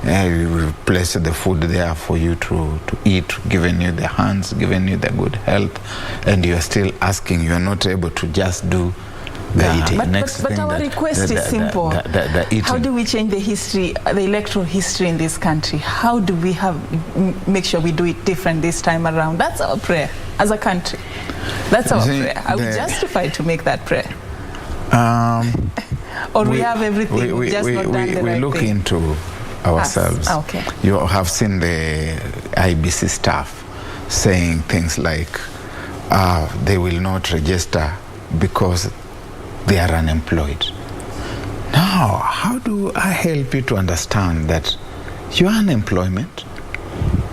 We will place the food there for you to eat, given you the hands, given you the good health, and you are still asking, you are not able to just do the eating. But our request is simple. The eating. How do we change the history, the electoral history in this country? How do we make sure we do it different this time around? That's our prayer as a country. That's our prayer. Are we justified to make that prayer? Or we have everything, we just not done the right thing? We look into ourselves. Okay. You have seen the IBC staff saying things like they will not register because they are unemployed. Now, how do I help you to understand that your unemployment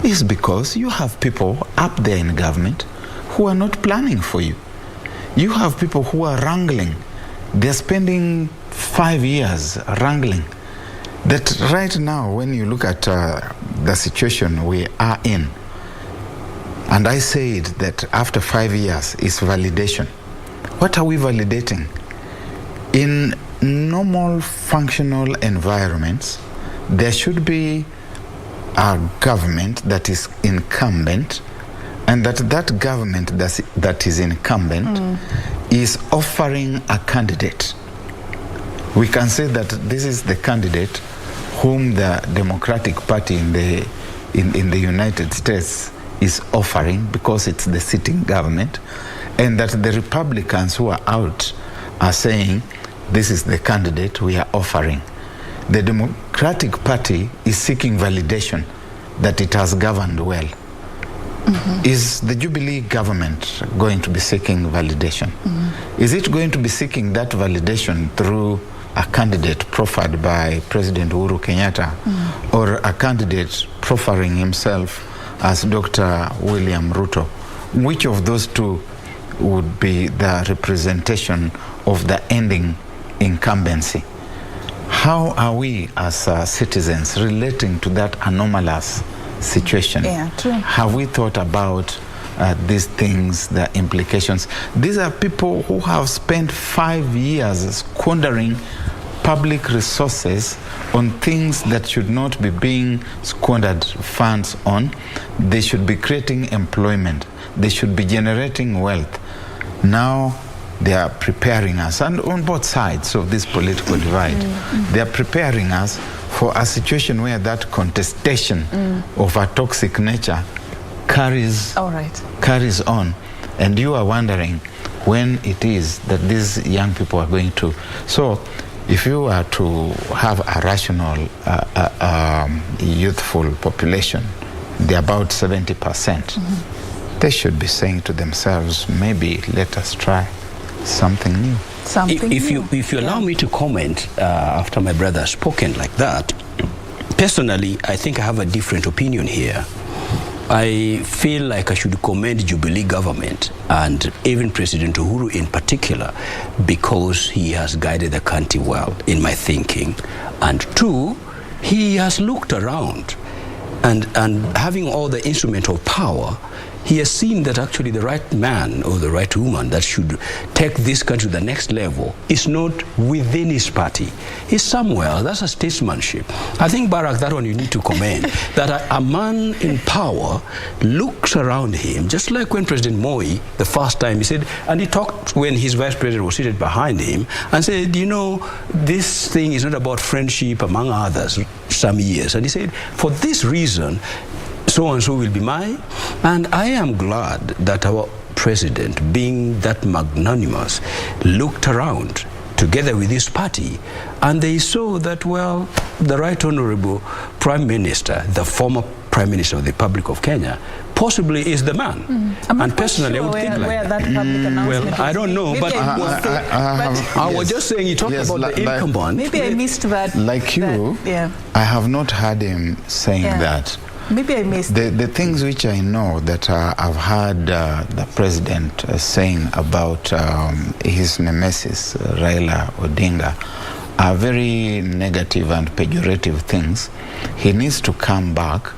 is because you have people up there in government who are not planning for you? You have people who are wrangling. They're spending 5 years wrangling. That right now, when you look at the situation we are in, and I said that after 5 years is validation. What are we validating? In normal functional environments, there should be a government that is incumbent, and that government that is incumbent is offering a candidate. We can say that this is the candidate whom the Democratic Party in the United States is offering because it's the sitting government, and that the Republicans who are out are saying this is the candidate we are offering. The Democratic Party is seeking validation that it has governed well. Is the Jubilee government going to be seeking validation? Is it going to be seeking that validation through a candidate proffered by President Uhuru Kenyatta or a candidate proffering himself as Dr. William Ruto? Which of those two would be the representation of the ending incumbency? How are we as citizens relating to that anomalous situation? Yeah, true. Have we thought about these things, the implications? These are people who have spent 5 years squandering public resources on things that should not be being squandered funds on. They should be creating employment. They should be generating wealth. Now they are preparing us, and on both sides of this political divide, they are preparing us for a situation where that contestation of a toxic nature carries on. And you are wondering when it is that these young people are going to. So if you are to have a rational, youthful population, they're about 70%, they should be saying to themselves, maybe let us try something new. If you allow me to comment after my brother has spoken like that, personally, I think I have a different opinion here. I feel like I should commend Jubilee government and even President Uhuru in particular, because he has guided the country well, in my thinking. And two, he has looked around and having all the instrument of power, he has seen that actually the right man or the right woman that should take this country to the next level is not within his party. He's somewhere. That's a statesmanship. I think, Barack, that one you need to commend. That a man in power looks around him, just like when President Moi, the first time he said, and he talked when his vice president was seated behind him, and said, you know, this thing is not about friendship among others, some years. And he said, for this reason, so-and-so will be mine. And I am glad that our president, being that magnanimous, looked around together with his party, and they saw that, well, the right honorable Prime Minister, the former Prime Minister of the Republic of Kenya, possibly is the man. And personally, I would think like that. Well, I don't know, but I was just saying, you talked about the incumbent. Maybe I missed that. Like you, I have not heard him saying that. Maybe I missed the things which I know that I've heard the president saying about his nemesis, Raila Odinga, are very negative and pejorative things. He needs to come back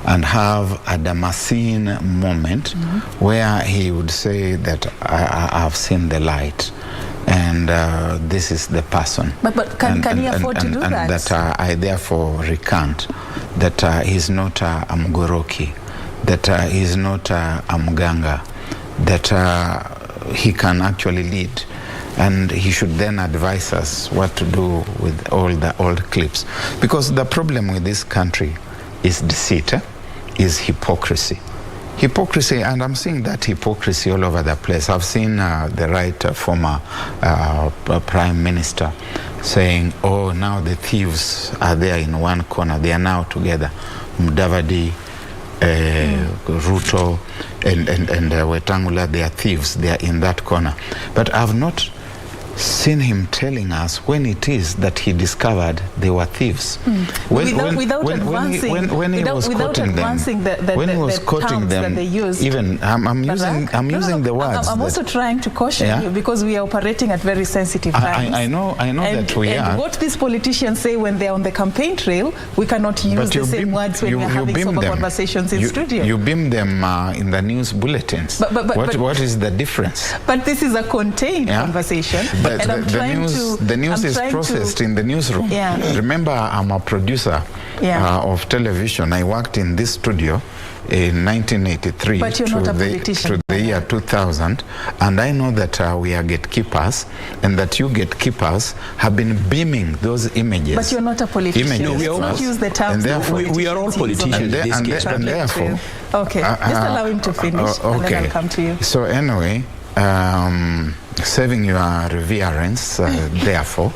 and have a Damascene moment where he would say that I've seen the light. And this is the person. But can he afford to do that? And that I therefore recant that he's not a Mgoroki, that he's not a Mganga, that he can actually lead. And he should then advise us what to do with all the old clips. Because the problem with this country is deceit, is hypocrisy. Hypocrisy, and I'm seeing that hypocrisy all over the place. I've seen the right former Prime Minister saying, oh, now the thieves are there in one corner. They are now together. Mudavadi, Ruto, and Wetangula, they are thieves. They are in that corner. But I've not seen him telling us when it is that he discovered they were thieves. When he was quoting them, even I'm using the words. I'm also trying to caution you, because we are operating at very sensitive times. I know that we are. And what these politicians say when they're on the campaign trail, we cannot use the same words when we're having sober conversations in studio. You beam them in the news bulletins. What is the difference? But this is a contained conversation. The news is processed in the newsroom. Remember, I'm a producer of television. I worked in this studio in 1983 to the year 2000, and I know that we are gatekeepers, and that you gatekeepers have been beaming those images. But you're not a politician. No, we don't use the terms. We are all politicians. And therefore, okay, just allow him to finish, and then I'll come to you. So anyway, Saving your reverence, therefore.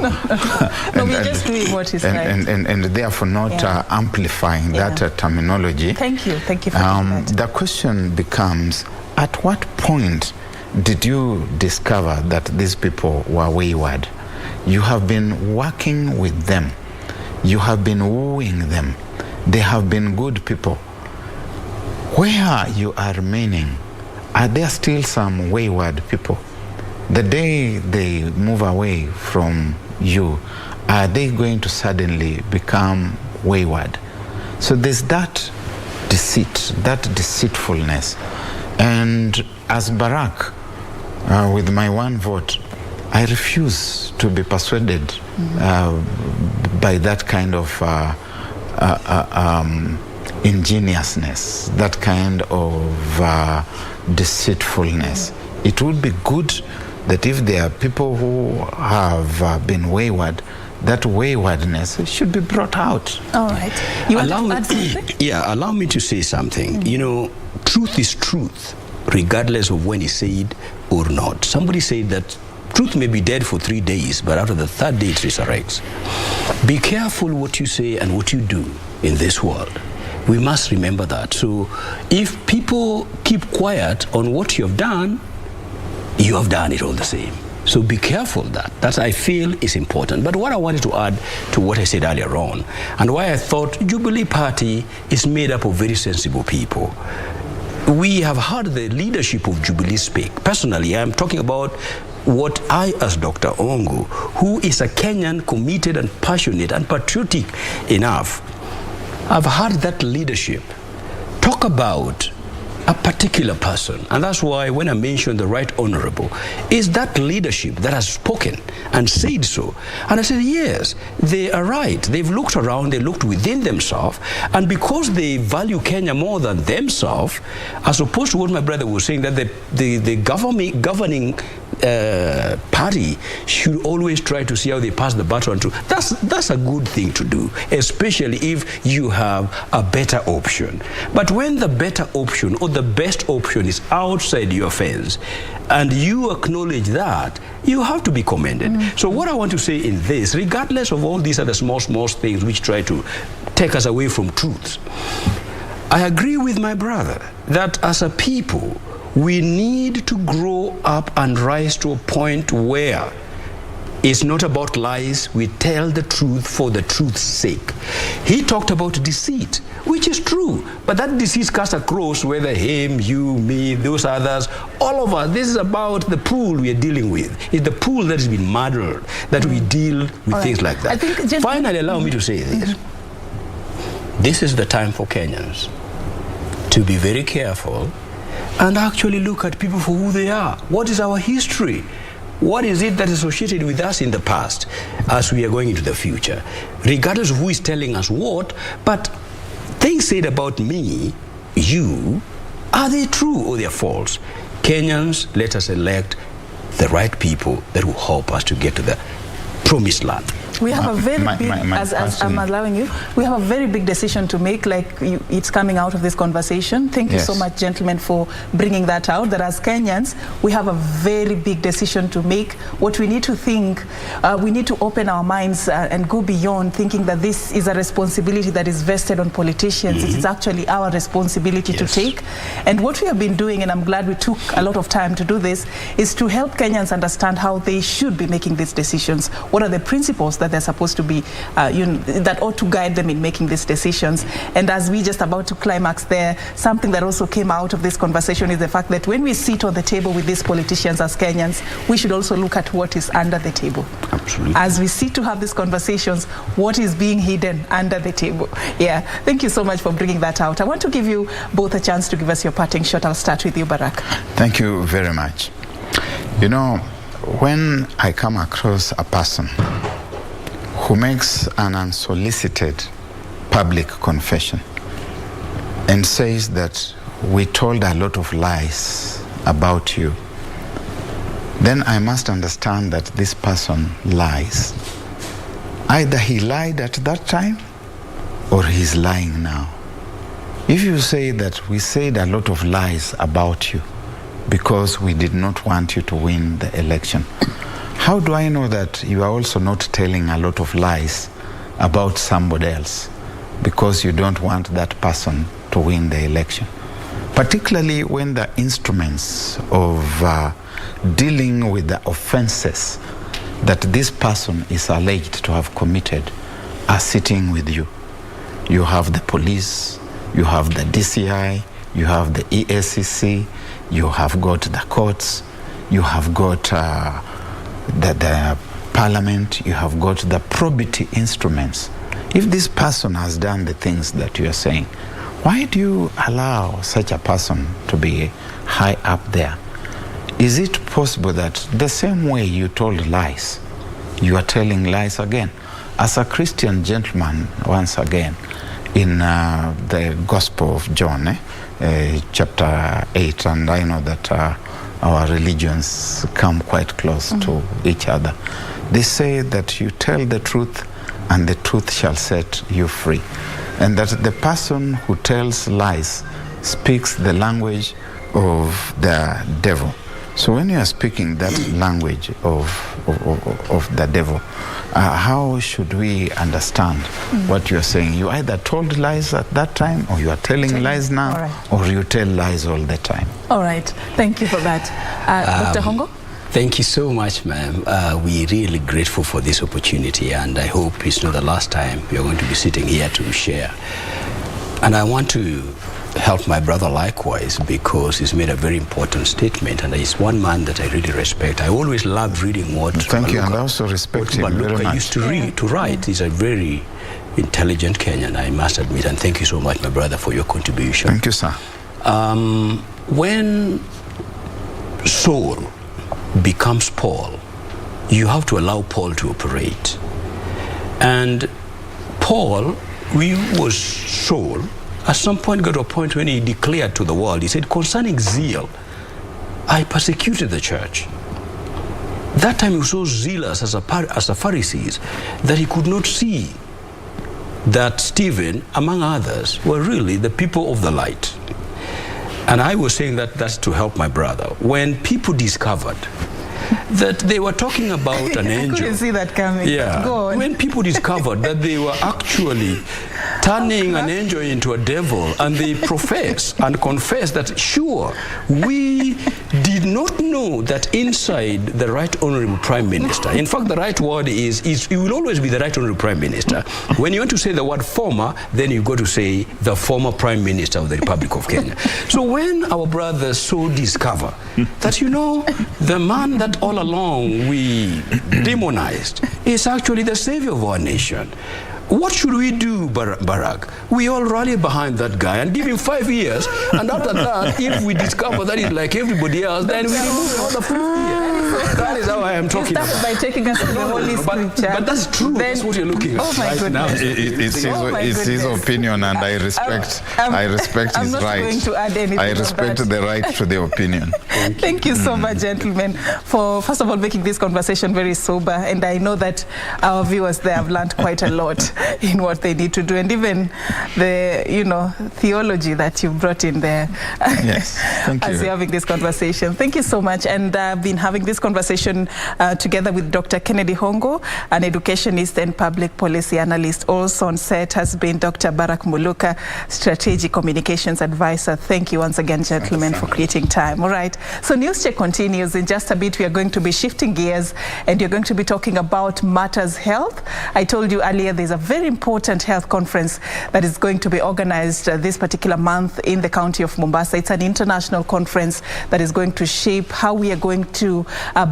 No, we're just doing what is right. And therefore not amplifying that terminology. Thank you for that. The question becomes, at what point did you discover that these people were wayward? You have been working with them. You have been wooing them. They have been good people. Where you are remaining, are there still some wayward people? The day they move away from you, are they going to suddenly become wayward? So there's that deceit, that deceitfulness. And as Barack, with my one vote, I refuse to be persuaded by that kind of ingenuousness, that kind of deceitfulness. It would be good that if there are people who have been wayward, that waywardness should be brought out. All right. You want to add something? Yeah, allow me to say something. You know, truth is truth, regardless of when it's said or not. Somebody said that truth may be dead for 3 days, but after the third day it resurrects. Be careful what you say and what you do in this world. We must remember that. So if people keep quiet on what you have done it all the same. So be careful that I feel is important. But what I wanted to add to what I said earlier on, and why I thought Jubilee Party is made up of very sensible people. We have heard the leadership of Jubilee speak. Personally, I'm talking about what I, as Dr. Ongu, who is a Kenyan, committed and passionate and patriotic enough, I've heard that leadership talk about a particular person. And that's why when I mentioned the Right Honorable, is that leadership that has spoken and said so. And I said, yes, they are right. They've looked around, they looked within themselves, and because they value Kenya more than themselves, as opposed to what my brother was saying, that the governing party should always try to see how they pass the baton to. That's a good thing to do, especially if you have a better option. But when the better option or the best option is outside your fence, and you acknowledge that, you have to be commended. So what I want to say in this, regardless of all these other small things which try to take us away from truth, I agree with my brother that as a people, we need to grow up and rise to a point where it's not about lies. We tell the truth for the truth's sake. He talked about deceit, which is true, but that deceit cuts across whether him, you, me, those others, all of us. This is about the pool we are dealing with. It's the pool that has been muddled, that we deal with things like that. Finally, allow me to say this. This is the time for Kenyans to be very careful and actually look at people for who they are. What is our history? What is it that is associated with us in the past as we are going into the future? Regardless of who is telling us what, but things said about me, you, are they true or they are false? Kenyans, let us elect the right people that will help us to get to the promised land. We have a very big, as I'm allowing you, we have a very big decision to make, it's coming out of this conversation. Thank you so much, gentlemen, for bringing that out, that as Kenyans, we have a very big decision to make. What we need to think, we need to open our minds and go beyond thinking that this is a responsibility that is vested on politicians. It is actually our responsibility to take. And what we have been doing, and I'm glad we took a lot of time to do this, is to help Kenyans understand how they should be making these decisions. What are the principles that they're supposed to be, that ought to guide them in making these decisions. And as we just about to climax there, something that also came out of this conversation is the fact that when we sit on the table with these politicians as Kenyans, we should also look at what is under the table. Absolutely. As we sit to have these conversations, what is being hidden under the table? Yeah, thank you so much for bringing that out. I want to give you both a chance to give us your parting shot. I'll start with you, Barack. Thank you very much. You know, when I come across a person who makes an unsolicited public confession and says that we told a lot of lies about you, then I must understand that this person lies. Either he lied at that time or he's lying now. If you say that we said a lot of lies about you, because we did not want you to win the election. How do I know that you are also not telling a lot of lies about somebody else because you don't want that person to win the election? Particularly when the instruments of dealing with the offenses that this person is alleged to have committed are sitting with you. You have the police, you have the DCI, you have the EACC, you have got the courts, you have got the parliament, you have got the probity instruments. If this person has done the things that you are saying, why do you allow such a person to be high up there? Is it possible that the same way you told lies, you are telling lies again? As a Christian gentleman, once again, in the Gospel of John, chapter 8, and I know that our religions come quite close to each other. They say that you tell the truth and the truth shall set you free. And that the person who tells lies speaks the language of the devil. So when you are speaking that language of the devil, how should we understand what you are saying? You either told lies at that time, or you are telling lies now, or you tell lies all the time. All right. Thank you for that. Dr. Hongo? Thank you so much, ma'am. We're really grateful for this opportunity, and I hope it's not the last time we are going to be sitting here to share. And I want to help my brother likewise, because he's made a very important statement, and he's one man that I really respect. I always loved reading what Thank you, and I also respect him very much. Used to write. He's a very intelligent Kenyan, I must admit, and thank you so much, my brother, for your contribution. Thank you, sir. When Saul becomes Paul, you have to allow Paul to operate. And Paul, who was Saul, at some point got to a point when he declared to the world, he said, concerning zeal, I persecuted the church. That time he was so zealous as the Pharisees that he could not see that Stephen, among others, were really the people of the light. And I was saying that that's to help my brother. When people discovered that they were talking about an angel. I couldn't see that coming. Yeah. Go on. When people discovered that they were actually turning an angel into a devil, and they profess and confess that, sure, we did not know that inside the Right Honorable Prime Minister, in fact, the right word is it will always be the Right Honorable Prime Minister. When you want to say the word former, then you got to say the former Prime Minister of the Republic of Kenya. So when our brothers so discover that, you know, the man that all along we demonized is actually the savior of our nation, what should we do, Barack? We all rally behind that guy and give him 5 years, and after that, if we discover that he's like everybody else, then we remove him for the 5th year. That is how I am talking about. By taking us to the Holy Scripture. But that's true. That's what you're looking at. Oh my goodness. It's his opinion, and I respect I'm his not right. going to add anything. I respect the right to the opinion. Thank you so much, gentlemen, for first of all making this conversation very sober. And I know that our viewers there have learned quite a lot in what they need to do, and even the theology that you brought in there. Yes, thank you. As you're having this conversation. Thank you so much. And I've been having this conversation together with Dr. Kennedy Hongo, an educationist and public policy analyst. Also on set has been Dr. Barack Muluka, strategic communications advisor. Thank you once again, gentlemen, for creating time. All right. So News Check continues. In just a bit, we are going to be shifting gears, and you're going to be talking about Matters Health. I told you earlier there's a very important health conference that is going to be organized this particular month in the county of Mombasa. It's an international conference that is going to shape how we are going to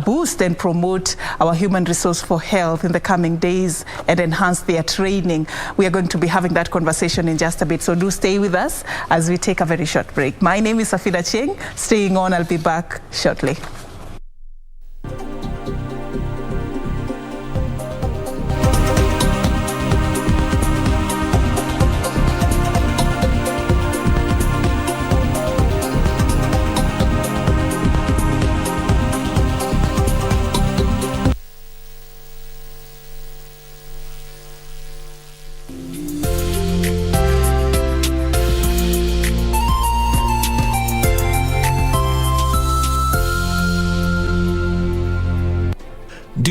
boost and promote our human resource for health in the coming days and enhance their training. We are going to be having that conversation in just a bit. So do stay with us as we take a very short break. My name is Safina Cheng. Staying on, I'll be back shortly.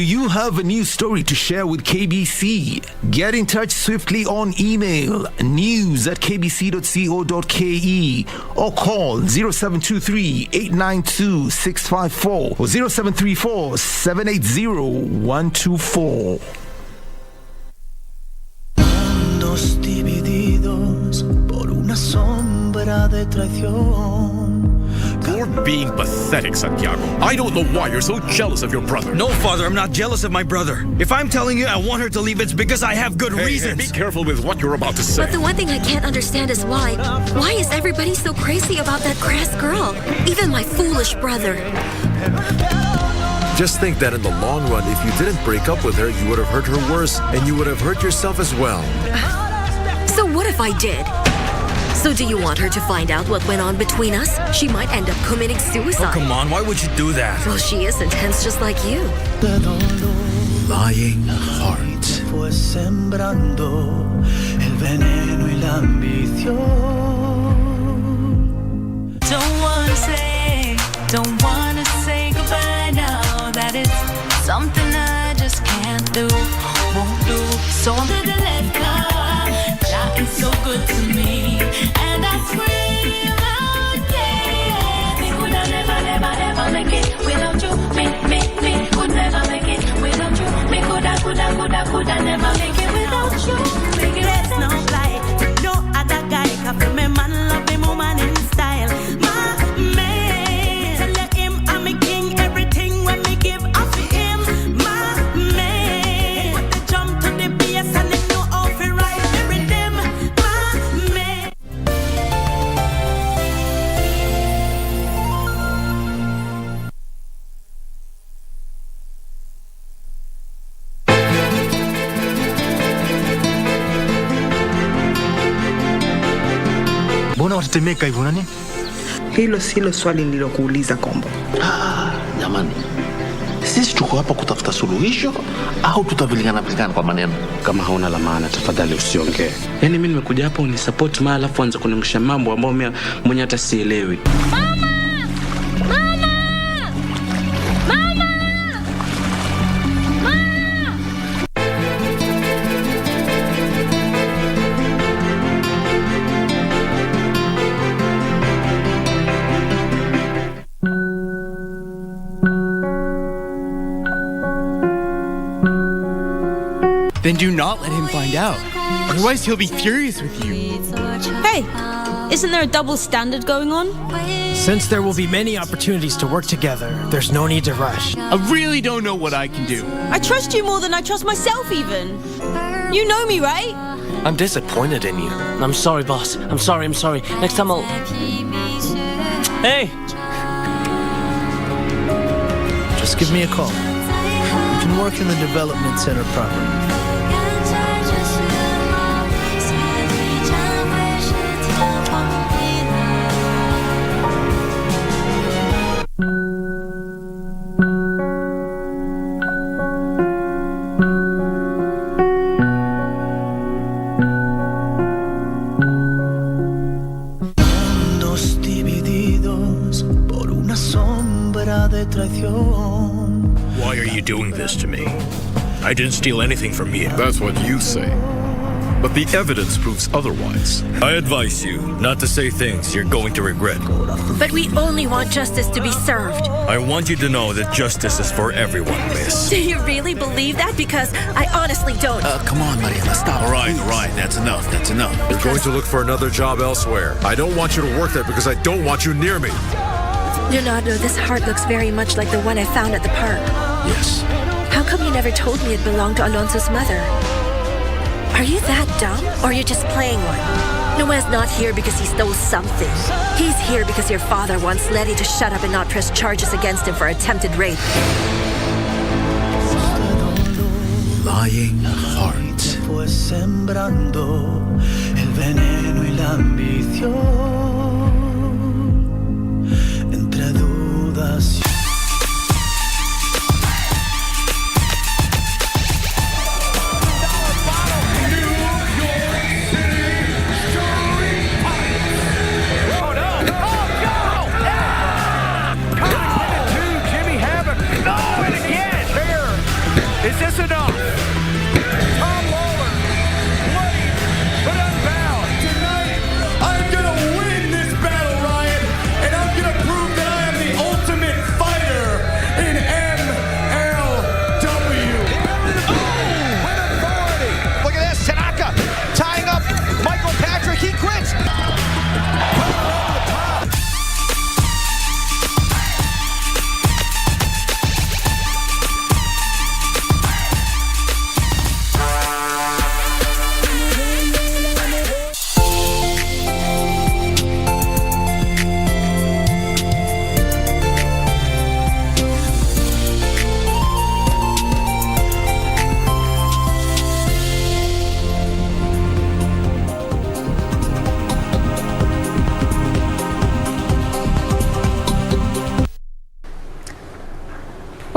Do you have a news story to share with KBC? Get in touch swiftly on email news@kbc.co.ke or call 0723-892-654 or 0734-780-124. Mundos divididos por una sombra de traición. You're being pathetic, Santiago. I don't know why you're so jealous of your brother. No, Father, I'm not jealous of my brother. If I'm telling you I want her to leave, it's because I have good reasons. Hey, be careful with what you're about to say. But the one thing I can't understand is why is everybody so crazy about that crass girl? Even my foolish brother. Just think that in the long run, if you didn't break up with her, you would have hurt her worse, and you would have hurt yourself as well. So what if I did? So do you want her to find out what went on between us? She might end up committing suicide. Oh, come on, why would you do that? Well, she is intense just like you. Lying heart. Fue sembrando el veneno y la ambición. Don't wanna say goodbye now. That is something I just can't do, won't do. So I'm gonna let go. That is so good to me, and I scream out, yeah. We could never make it without you. Me could never make it without you. Me coulda never make it without you. There's no lie, no other guy can feel me man, love me woman in style. My man, tell him I'm a king, everything when me give up to him. My man, put the jump to the bass and they know how to ride the rhythm. My man. Mbona watetemeka hivyo nani? Hilo silo swali nililokuuliza Kombo. Jamani, sisi tuko hapa kutafuta suluhisho au tutavilikana kwa maneno? Kama hauna la maana tafadhali usiongee. Yaani mimi nimekuja hapa unisupport mara alafu anza kunimsha mambo ambayo mwenye hata sielewi. Then do not let him find out. Otherwise, he'll be furious with you. Hey, isn't there a double standard going on? Since there will be many opportunities to work together, there's no need to rush. I really don't know what I can do. I trust you more than I trust myself even. You know me, right? I'm disappointed in you. I'm sorry, boss. I'm sorry. Next time I'll... Hey! Just give me a call. You can work in the development center properly. Mundos divididos por una sombra de traición. Why are you doing this to me? I didn't steal anything from you. That's what you say. But the evidence proves otherwise. I advise you not to say things you're going to regret. But we only want justice to be served. I want you to know that justice is for everyone, miss. Do you really believe that? Because I honestly don't. Come on, Mariana, stop. All right, that's enough. You're going to look for another job elsewhere. I don't want you to work there because I don't want you near me. Leonardo, this heart looks very much like the one I found at the park. Yes. How come you never told me it belonged to Alonso's mother? Are you that dumb, or you're just playing one? Noah's not here because he stole something. He's here because your father wants Letty to shut up and not press charges against him for attempted rape. Lying heart. Fue sembrando el veneno y la ambición entre dudas.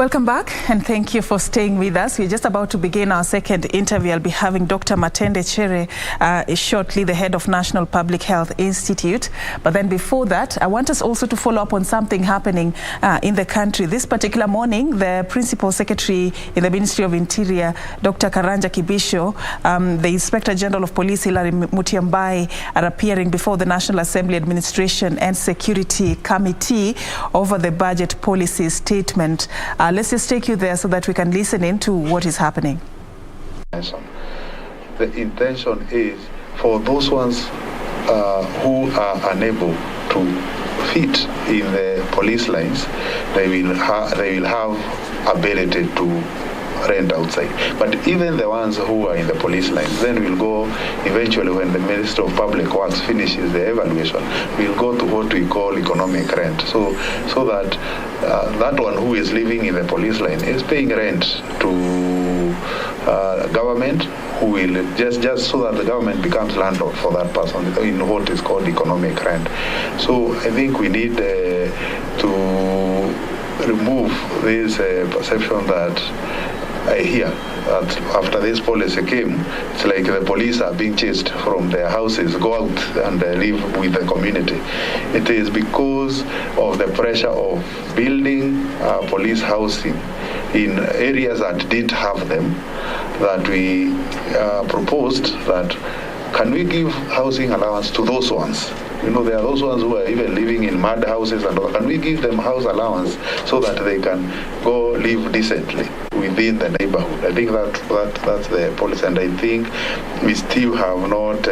Welcome back, and thank you for staying with us. We're just about to begin our second interview. I'll be having Dr. Matende Chere shortly, the head of National Public Health Institute. But then before that, I want us also to follow up on something happening in the country. This particular morning, the Principal Secretary in the Ministry of Interior, Dr. Karanja Kibisho, the Inspector General of Police, Hilary Mutyambai, are appearing before the National Assembly Administration and Security Committee over the budget policy statement. Let's just take you there so that we can listen in to what is happening. The intention is for those ones who are unable to fit in the police lines, they will have ability to rent outside. But even the ones who are in the police lines, then we'll go eventually when the Minister of Public Works finishes the evaluation, we'll go to what we call economic rent. So that that one who is living in the police line is paying rent to government, who will just so that the government becomes landlord for that person in what is called economic rent. So I think we need to remove this perception that I hear that after this policy came, it's like the police are being chased from their houses, go out and live with the community. It is because of the pressure of building police housing in areas that didn't have them that we proposed that can we give housing allowance to those ones? You know, there are those ones who are even living in mud houses and all. Can we give them house allowance so that they can go live decently within the neighborhood? I think that's the policy, and I think we still have not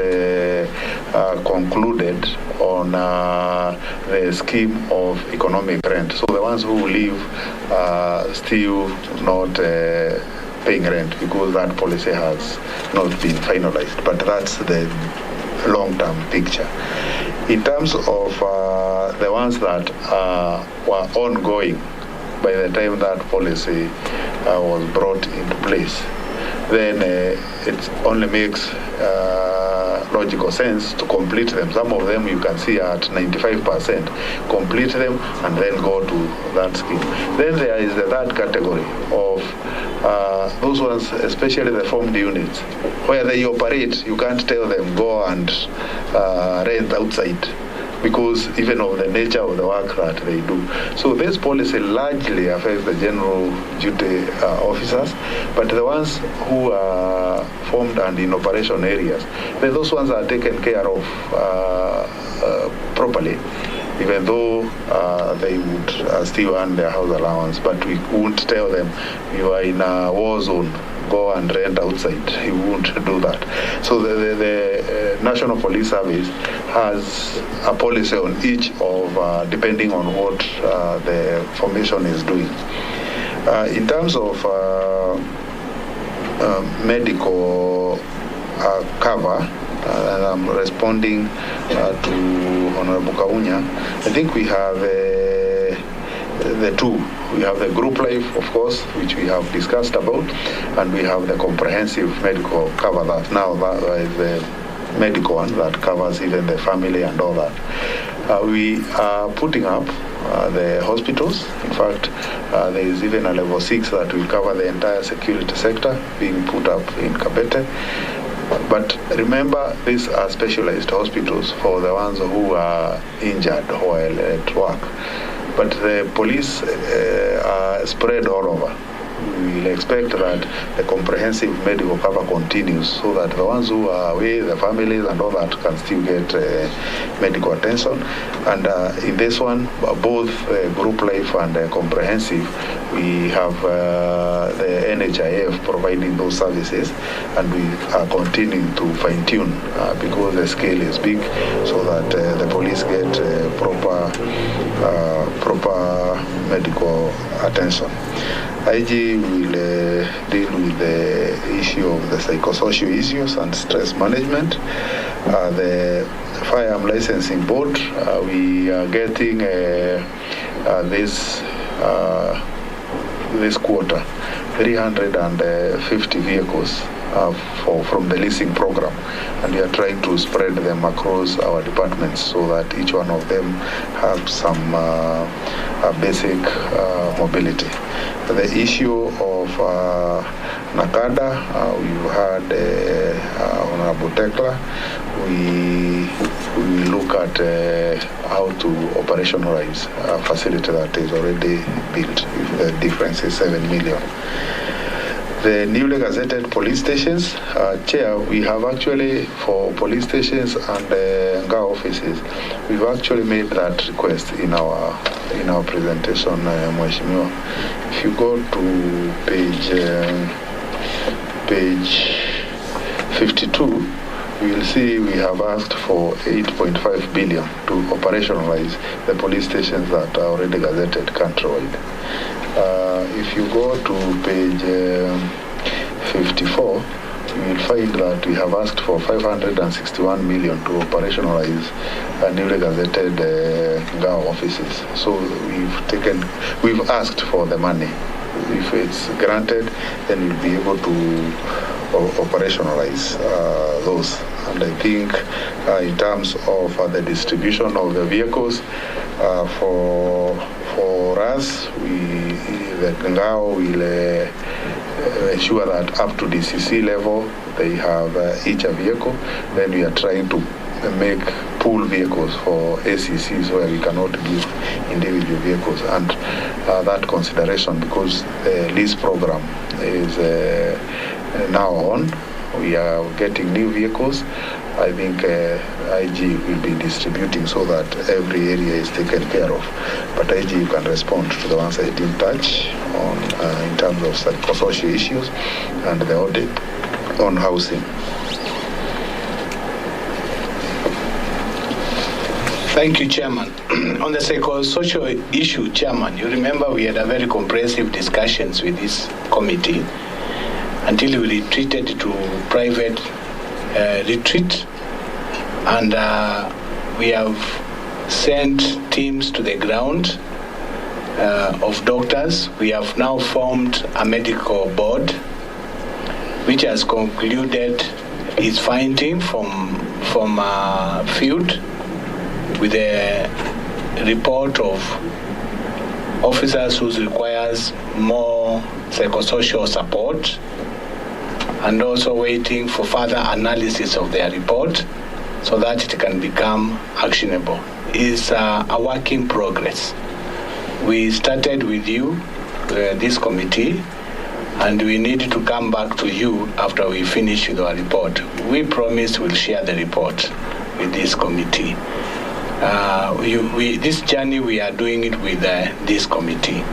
concluded on the scheme of economic rent. So the ones who live still not paying rent because that policy has not been finalized. But that's the long-term picture. In terms of the ones that were ongoing by the time that policy was brought into place, then it only makes logical sense to complete them. Some of them you can see at 95%. Complete them and then go to that scheme. Then there is the third category of those ones, especially the formed units, where they operate. You can't tell them go and rent outside because even of the nature of the work that they do. So this policy largely affects the general duty officers, but the ones who are formed and in operation areas, then those ones are taken care of properly, even though they would still earn their house allowance. But we won't tell them you are in a war zone, go and rent outside. He won't do that. So the National Police Service has a policy on each of, depending on what the formation is doing. In terms of medical cover, and I'm responding to Honorable Kaunya, I think we have the two. We have the group life, of course, which we have discussed about, and we have the comprehensive medical cover that now is the medical one that covers even the family and all that. We are putting up the hospitals. In fact, there is even a level 6 that will cover the entire security sector being put up in Kabete. But remember, these are specialized hospitals for the ones who are injured while at work. But the police are spread all over. We will expect that the comprehensive medical cover continues so that the ones who are away, the families and all that, can still get medical attention. And in this one, both group life and comprehensive, we have the NHIF providing those services, and we are continuing to fine-tune because the scale is big, so that the police get proper medical attention. IG will deal with the issue of the psychosocial issues and stress management. The Firearm Licensing Board, we are getting this quarter 350 vehicles from the leasing program, and we are trying to spread them across our departments so that each one of them have some basic mobility. The issue of Nakada, we had Honorable Tekla. We look at how to operationalize a facility that is already built. If the difference is 7 million. The newly gazetted police stations, Chair, we have actually, for police stations and Nga offices, we've actually made that request in our presentation, Mheshimiwa. If you go to page 52, you will see we have asked for 8.5 billion to operationalize the police stations that are already gazetted countrywide. If you go to page 54, you will find that we have asked for 561 million to operationalize newly gazetted Nga offices. So we've asked for the money. If it's granted, then we'll be able to operationalize those. And I think in terms of the distribution of the vehicles, for us, the Ngao will ensure that up to DCC level they have each a vehicle. Then we are trying to make pool vehicles for ACCs where we cannot give individual vehicles, and that consideration, because the lease program is now on. We are getting new vehicles. I think IG will be distributing so that every area is taken care of. But IG, you can respond to the ones I didn't touch on in terms of psychosocial issues and the audit on housing. Thank you, Chairman. On the psychosocial issue, Chairman, you remember we had a very comprehensive discussions with this committee until we retreated to private retreat, and we have sent teams to the ground of doctors. We have now formed a medical board which has concluded its finding from field with a report of officers who requires more psychosocial support, and also waiting for further analysis of their report so that it can become actionable. It's a work in progress. We started with you, this committee, and we need to come back to you after we finish with our report. We promise we'll share the report with this committee. This journey, we are doing it with this committee.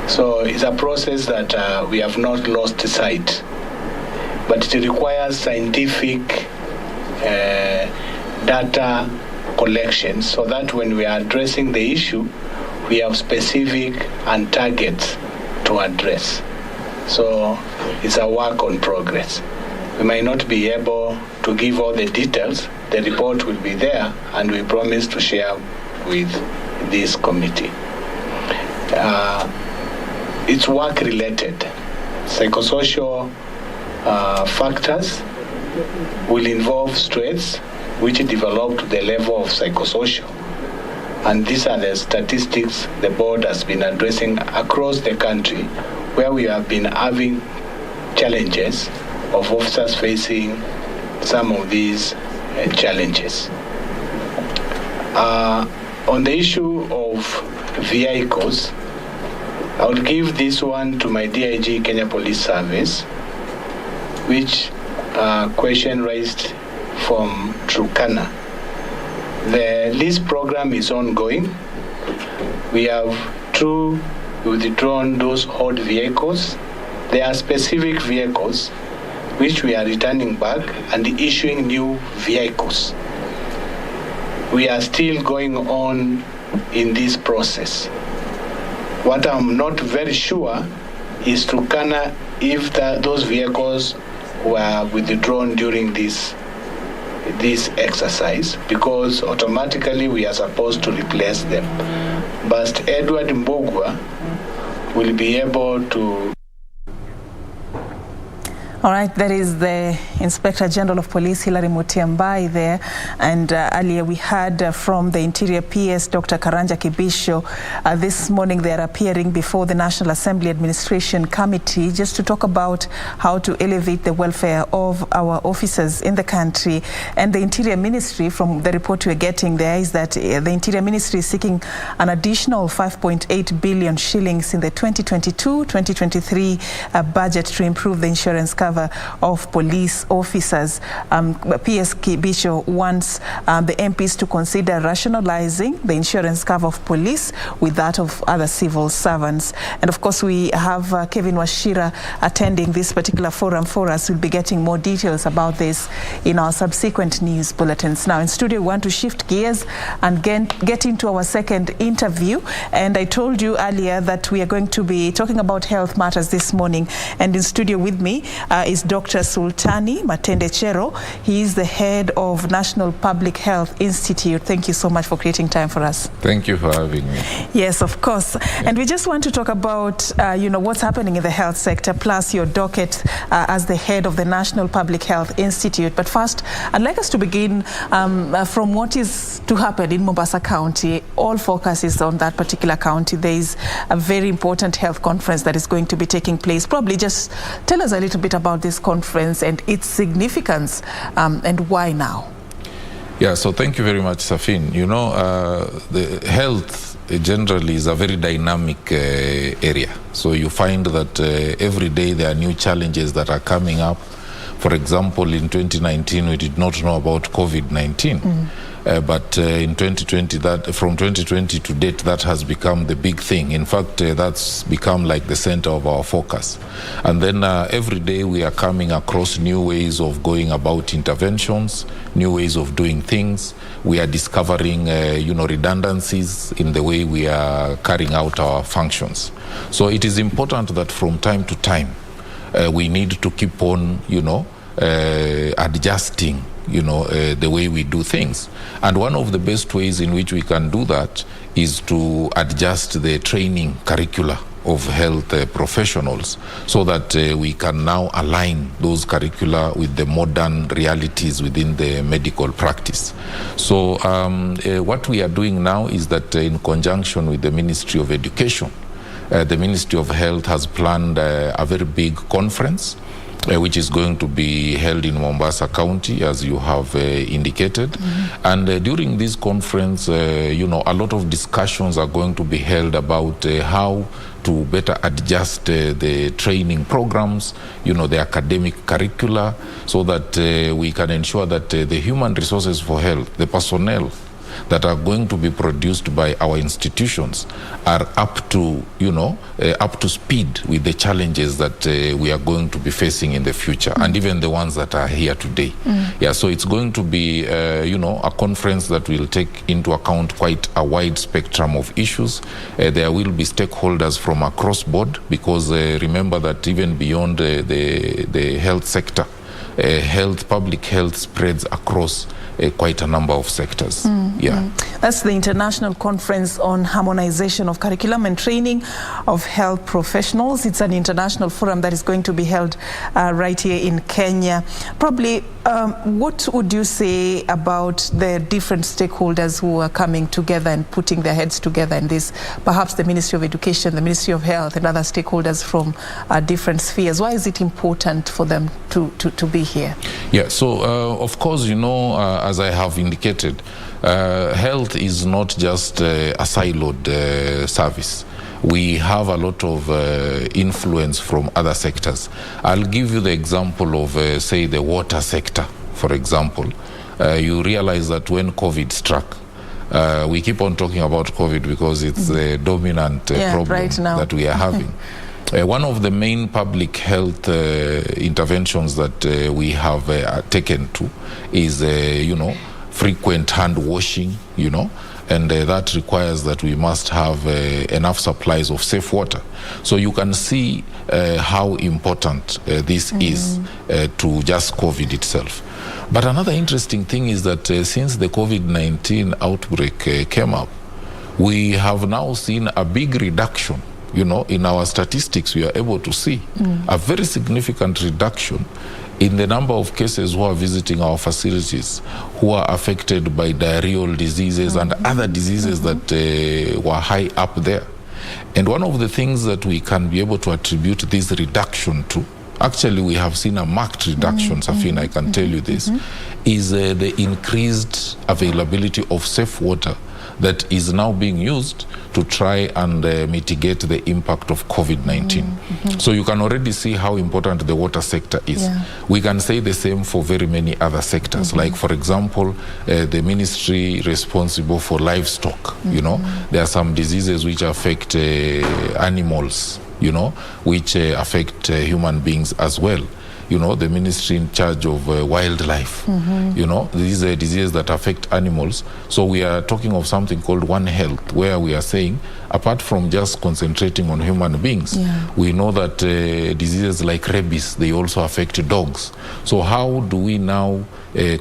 So it's a process that we have not lost sight, but it requires scientific data collection so that when we are addressing the issue, we have specific and targets to address. So it's a work on progress. We might not be able to give all the details. The report will be there, and we promise to share with this committee. It's work related. Psychosocial factors will involve stress, which develop to the level of psychosocial. And these are the statistics the board has been addressing across the country, where we have been having challenges of officers facing some of these challenges. On the issue of vehicles, I would give this one to my DIG Kenya Police Service, which question raised from Turkana. The lease program is ongoing. We have withdrawn those old vehicles. There are specific vehicles which we are returning back and issuing new vehicles. We are still going on in this process. What I'm not very sure is Turkana if those vehicles were withdrawn during this exercise, because automatically we are supposed to replace them. But Edward Mbogwa will be able to. All right, that is the Inspector General of Police, Hilary Mutyambai there. And earlier we heard from the Interior PS, Dr. Karanja Kibisho. This morning they are appearing before the National Assembly Administration Committee just to talk about how to elevate the welfare of our officers in the country. And the Interior Ministry, from the report we're getting there, is that the Interior Ministry is seeking an additional 5.8 billion shillings in the 2022-2023 budget to improve the insurance cover of police officers. PS Kibisho wants the MPs to consider rationalizing the insurance cover of police with that of other civil servants. And of course, we have Kevin Washira attending this particular forum for us. We'll be getting more details about this in our subsequent news bulletins. Now in studio, we want to shift gears and get into our second interview. And I told you earlier that we are going to be talking about health matters this morning. And in studio with me is Dr. Sultani Matende Chero. He is the head of National Public Health Institute. Thank you so much for creating time for us. Thank you for having me. Yes, of course. Yeah. And we just want to talk about, what's happening in the health sector, plus your docket as the head of the National Public Health Institute. But first, I'd like us to begin from what is to happen in Mombasa County. All focus is on that particular county. There is a very important health conference that is going to be taking place. Probably just tell us a little bit about this conference and its significance and why now. Yeah, so thank you very much, Safin. The health generally is a very dynamic area. So you find that every day there are new challenges that are coming up. For example, in 2019, we did not know about COVID-19. But in 2020, from 2020 to date, that has become the big thing. In fact, that's become like the center of our focus. And then every day we are coming across new ways of going about interventions, new ways of doing things. We are discovering, redundancies in the way we are carrying out our functions. So it is important that from time to time, we need to keep on, adjusting the way we do things. And one of the best ways in which we can do that is to adjust the training curricula of health professionals so that we can now align those curricula with the modern realities within the medical practice. So what we are doing now is that in conjunction with the Ministry of Education, the Ministry of Health has planned a very big conference which is going to be held in Mombasa County, as you have indicated. And during this conference, a lot of discussions are going to be held about how to better adjust the training programs, the academic curricula, so that we can ensure that the human resources for health, the personnel that are going to be produced by our institutions are up to speed with the challenges that we are going to be facing in the future, and even the ones that are here today. Yeah, so it's going to be, a conference that will take into account quite a wide spectrum of issues. There will be stakeholders from across board, because remember that even beyond the health sector, public health spreads across quite a number of sectors. That's the International Conference on Harmonization of Curriculum and Training of Health Professionals. It's an international forum that is going to be held right here in Kenya. Probably, what would you say about the different stakeholders who are coming together and putting their heads together in this? Perhaps the Ministry of Education, the Ministry of Health, and other stakeholders from different spheres. Why is it important for them to be here? Yeah, so of course, as I have indicated, health is not just a siloed service. We have a lot of influence from other sectors. I'll give you the example of, say, the water sector, for example. You realize that when COVID struck, we keep on talking about COVID because it's the dominant problem right now that we are having. One of the main public health interventions that we have taken to is, frequent hand washing, and that requires that we must have enough supplies of safe water. So you can see how important this is to just COVID itself. But another interesting thing is that since the COVID-19 outbreak came up, we have now seen a big reduction you know, in our statistics, we are able to see a very significant reduction in the number of cases who are visiting our facilities who are affected by diarrheal diseases and other diseases that were high up there. And one of the things that we can be able to attribute this reduction to, actually we have seen a marked reduction, Safina, I can tell you this, is the increased availability of safe water that is now being used to try and mitigate the impact of COVID-19. So you can already see how important the water sector is. We can say the same for very many other sectors. Like, for example, the ministry responsible for livestock, you know, there are some diseases which affect animals, you know, which affect human beings as well. You know, the ministry in charge of wildlife, you know, these are diseases that affect animals. So we are talking of something called One Health, where we are saying, apart from just concentrating on human beings, we know that diseases like rabies, they also affect dogs. So how do we now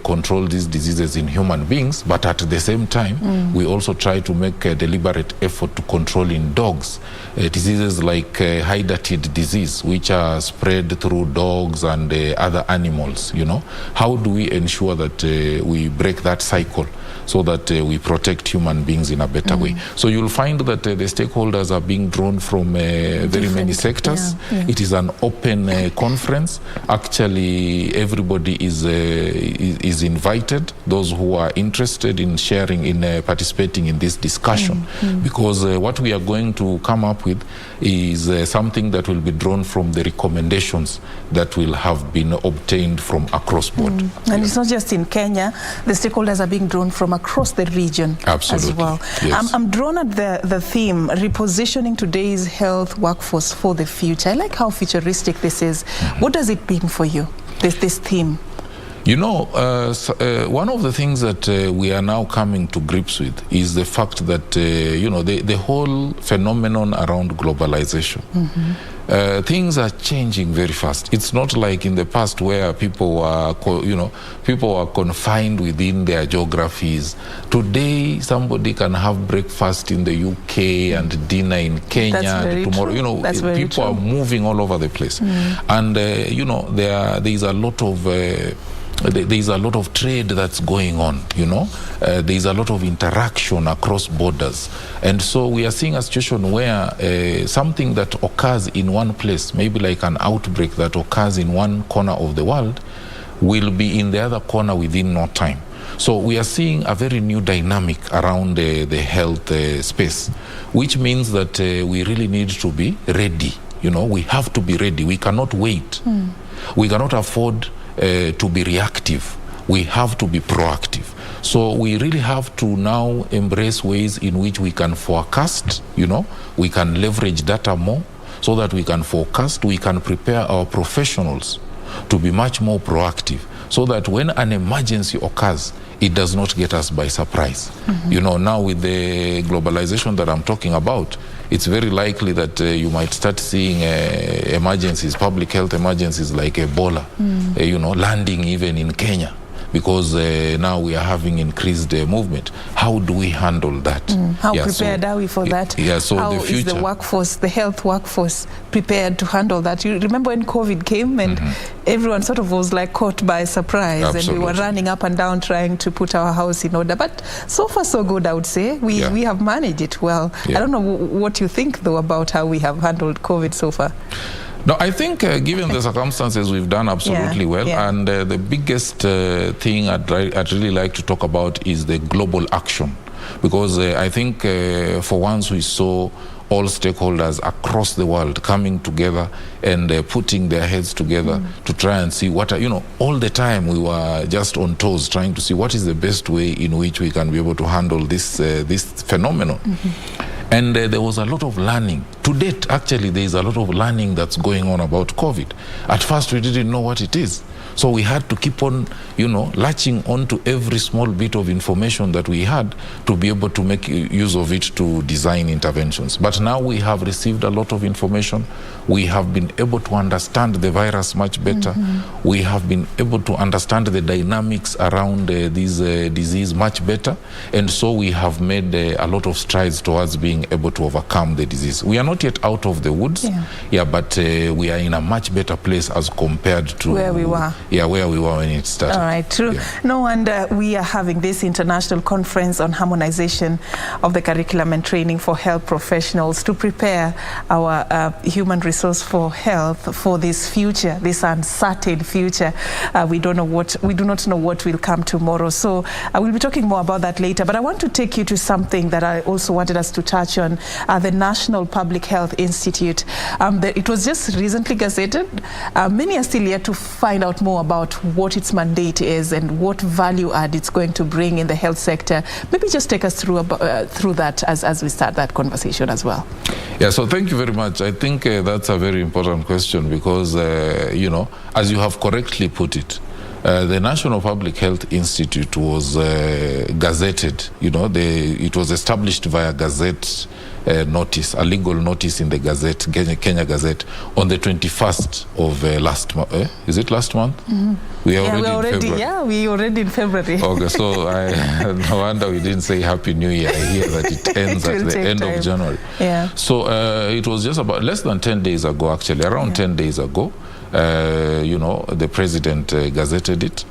control these diseases in human beings, but at the same time, we also try to make a deliberate effort to control in dogs diseases like hydatiid disease, which are spread through dogs and other animals, you know. How do we ensure that we break that cycle so that we protect human beings in a better way? So you'll find that the stakeholders are being drawn from very many sectors. It is an open conference. Actually, everybody is invited, those who are interested in sharing, in participating in this discussion, because what we are going to come up with is something that will be drawn from the recommendations that will have been obtained from across board. And it's not just in Kenya, the stakeholders are being drawn from across the region as well. Yes. I'm drawn at the theme, repositioning today's health workforce for the future. I like how futuristic this is. What does it mean for you, this theme? You know, one of the things that we are now coming to grips with is the fact that, you know, the whole phenomenon around globalization. Things are changing very fast. It's not like in the past where people were, people were confined within their geographies. Today, somebody can have breakfast in the UK and dinner in Kenya. Tomorrow, you know, people are moving all over the place. And, you know, there is a lot of there is a lot of trade that's going on, you know. There is a lot of interaction across borders. And so we are seeing a situation where something that occurs in one place, maybe like an outbreak that occurs in one corner of the world, will be in the other corner within no time. So we are seeing a very new dynamic around the health space, which means that we really need to be ready. You know, we have to be ready. We cannot wait. We cannot afford to be reactive. We have to be proactive. So we really have to now embrace ways in which we can forecast, you know, we can leverage data more so that we can forecast, we can prepare our professionals to be much more proactive so that when an emergency occurs, it does not get us by surprise. You know, now with the globalization that I'm talking about, it's very likely that you might start seeing emergencies, public health emergencies like Ebola, you know, landing even in Kenya, because now we are having increased movement. How do we handle that? How prepared are we for that? So how the future, is the workforce, the health workforce, prepared to handle that? You remember when COVID came and everyone sort of was like caught by surprise. Absolutely. And we were running up and down trying to put our house in order. But so far so good, I would say. We have managed it well. I don't know what you think though about how we have handled COVID so far. No, I think given the circumstances, we've done absolutely well. And the biggest thing I'd really like to talk about is the global action. Because I think for once we saw all stakeholders across the world coming together and putting their heads together to try and see what, you know, all the time we were just on toes trying to see what is the best way in which we can be able to handle this, this phenomenon. And there was a lot of learning. To date, actually, there is a lot of learning that's going on about COVID. At first, we didn't know what it is. So we had to keep on, latching onto every small bit of information that we had to be able to make use of it to design interventions. But now we have received a lot of information. We have been able to understand the virus much better. We have been able to understand the dynamics around this disease much better. And so we have made a lot of strides towards being able to overcome the disease. We are not yet out of the woods, but we are in a much better place as compared to where we were. Yeah, where we were when it started. All right, true. Yeah. No wonder we are having this international conference on harmonization of the curriculum and training for health professionals to prepare our human resource for health for this future, this uncertain future. We do not know what will come tomorrow. So I will be talking more about that later. But I want to take you to something that I also wanted us to touch on, the National Public Health Institute. It was just recently gazetted. Many are still yet to find out more about what its mandate is and what value add it's going to bring in the health sector. Maybe just take us through that as we start that conversation as well. Yeah, so thank you very much. I think that's a very important question because, as you have correctly put it, the National Public Health Institute was gazetted. It was established via gazette notice, a legal notice in the Gazette, Kenya Gazette, on the 21st of last month. Is it last month? We are already in February. Yeah, we already in February. Okay, so no wonder we didn't say Happy New Year. I hear that it ends at the end of January. Yeah. So it was just about less than 10 days ago, actually, around 10 days ago. The president gazetted it.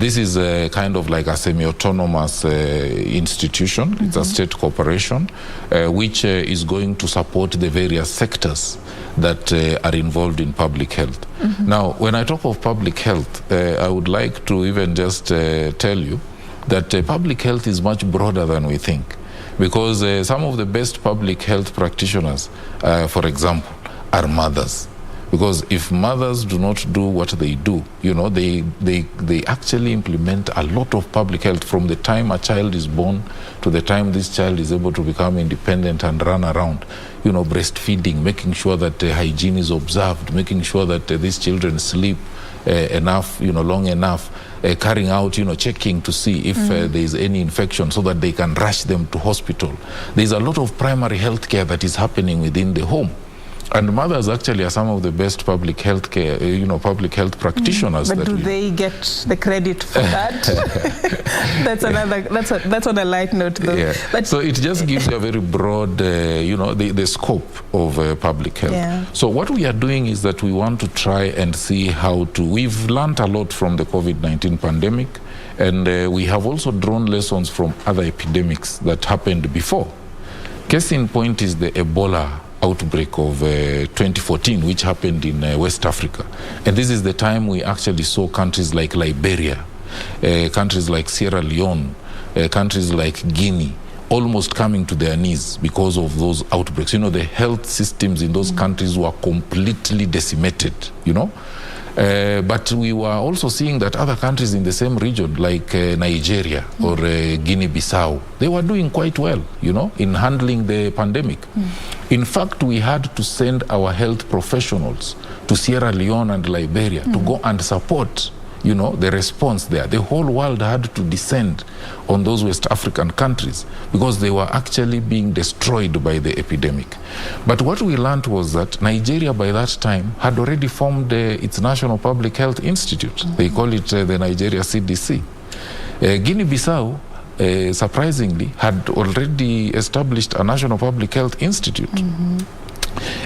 This is kind of like a semi-autonomous institution. It's a state corporation which is going to support the various sectors that are involved in public health. Now, when I talk of public health, I would like to even just tell you that public health is much broader than we think, because some of the best public health practitioners, for example, are mothers. Because if mothers do not do what they do, they actually implement a lot of public health from the time a child is born to the time this child is able to become independent and run around. Breastfeeding, making sure that hygiene is observed, making sure that these children sleep enough, long enough, carrying out, checking to see if there is any infection so that they can rush them to hospital. There's a lot of primary health care that is happening within the home. And mothers actually are some of the best public health care, public health practitioners. But do they get the credit for that? That's on a light note, though. Yeah. But so it just gives you a very broad, the scope of public health. Yeah. So what we are doing is that we want to try and see we've learned a lot from the COVID-19 pandemic, and we have also drawn lessons from other epidemics that happened before. Case in point is the Ebola outbreak of 2014, which happened in West Africa. And this is the time we actually saw countries like Liberia, countries like Sierra Leone, countries like Guinea, almost coming to their knees because of those outbreaks. The health systems in those countries were completely decimated, But we were also seeing that other countries in the same region, like Nigeria or Guinea-Bissau, they were doing quite well, in handling the pandemic. In fact, we had to send our health professionals to Sierra Leone and Liberia to go and support, the response there. The whole world had to descend on those West African countries because they were actually being destroyed by the epidemic. But what we learned was that Nigeria by that time had already formed its National Public Health Institute. They call it the Nigeria CDC. Guinea-Bissau, surprisingly, had already established a National Public Health Institute.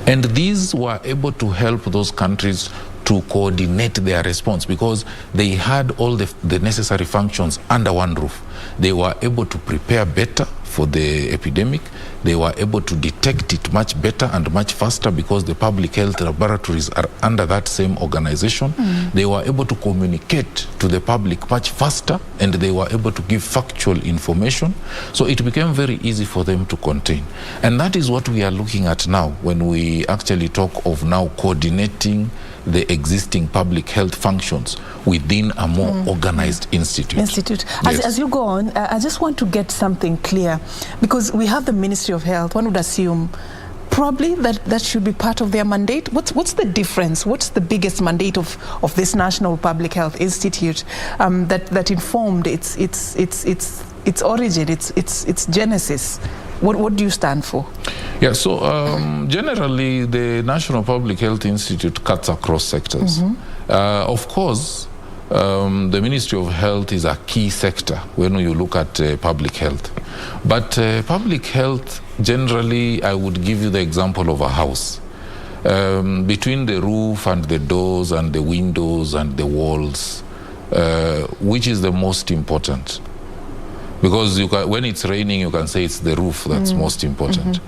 And these were able to help those countries to coordinate their response because they had all the necessary functions under one roof. They were able to prepare better for the epidemic. They were able to detect it much better and much faster because the public health laboratories are under that same organization. They were able to communicate to the public much faster, and they were able to give factual information. So it became very easy for them to contain. And that is what we are looking at now when we actually talk of now coordinating the existing public health functions within a more organized institute. Yes. As you go on, I just want to get something clear, because we have the Ministry of Health. One would assume probably that should be part of their mandate. What's the difference? What's the biggest mandate of this National Public Health Institute that informed its origin, its genesis? What do you stand for? Yeah, so generally the National Public Health Institute cuts across sectors. Of course, the Ministry of Health is a key sector when you look at public health. But public health, generally, I would give you the example of a house. Between the roof and the doors and the windows and the walls, which is the most important? Because when it's raining, you can say it's the roof that's most important.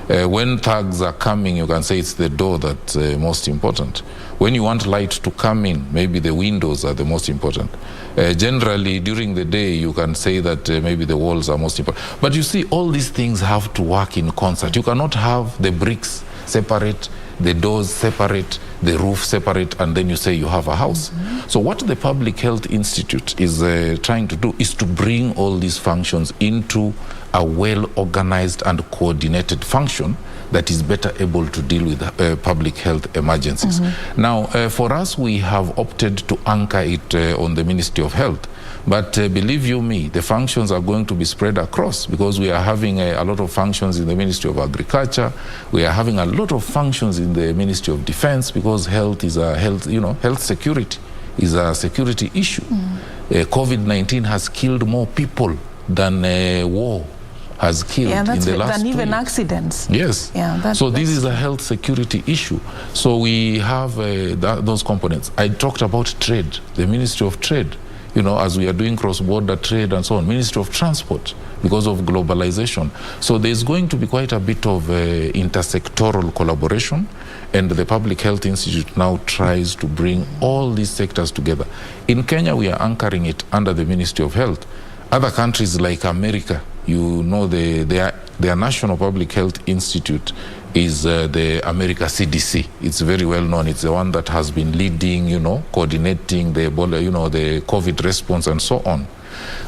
When thugs are coming, you can say it's the door that's most important. When you want light to come in, maybe the windows are the most important. Generally, during the day, you can say that maybe the walls are most important. But you see, all these things have to work in concert. You cannot have the bricks separate, the doors separate, the roof separate, and then you say you have a house. So what the Public Health Institute is trying to do is to bring all these functions into a well-organized and coordinated function that is better able to deal with public health emergencies. Now, for us, we have opted to anchor it on the Ministry of Health. But believe you me, the functions are going to be spread across, because we are having a lot of functions in the Ministry of Agriculture. We are having a lot of functions in the Ministry of Defense, because health is a health security is a security issue. COVID-19 has killed more people than war has killed in the last 2 than even years. Accidents. Yes. Yeah, so this is a health security issue. So we have those components. I talked about trade, the Ministry of Trade, as we are doing cross-border trade and so on. Ministry of Transport, because of globalization. So there's going to be quite a bit of intersectoral collaboration, and the Public Health Institute now tries to bring all these sectors together. In Kenya, we are anchoring it under the Ministry of Health. Other countries like America, their National Public Health Institute is the America CDC. It's very well known. It's the one that has been leading, coordinating the Ebola, the COVID response and so on.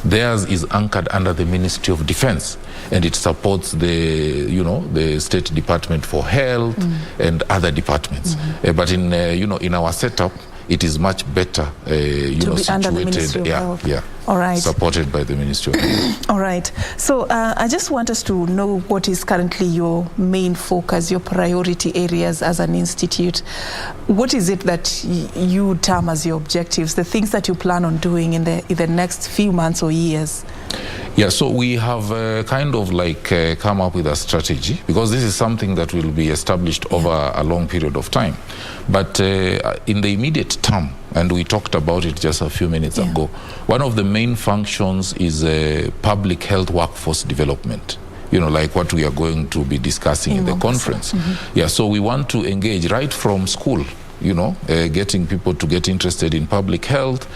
Theirs is anchored under the Ministry of Defense, and it supports the State Department for Health and other departments. But in our setup, it is much better, situated. Under the Ministry of Health. Yeah. All right. Supported by the Ministry of Health. All right. So I just want us to know what is currently your main focus, your priority areas as an institute. What is it that you term as your objectives, the things that you plan on doing in the next few months or years? Yeah, so we have come up with a strategy, because this is something that will be established over a long period of time. But in the immediate term, and we talked about it just a few minutes ago, one of the main functions is public health workforce development. Like what we are going to be discussing in the conference. Yeah, so we want to engage right from school, getting people to get interested in public health,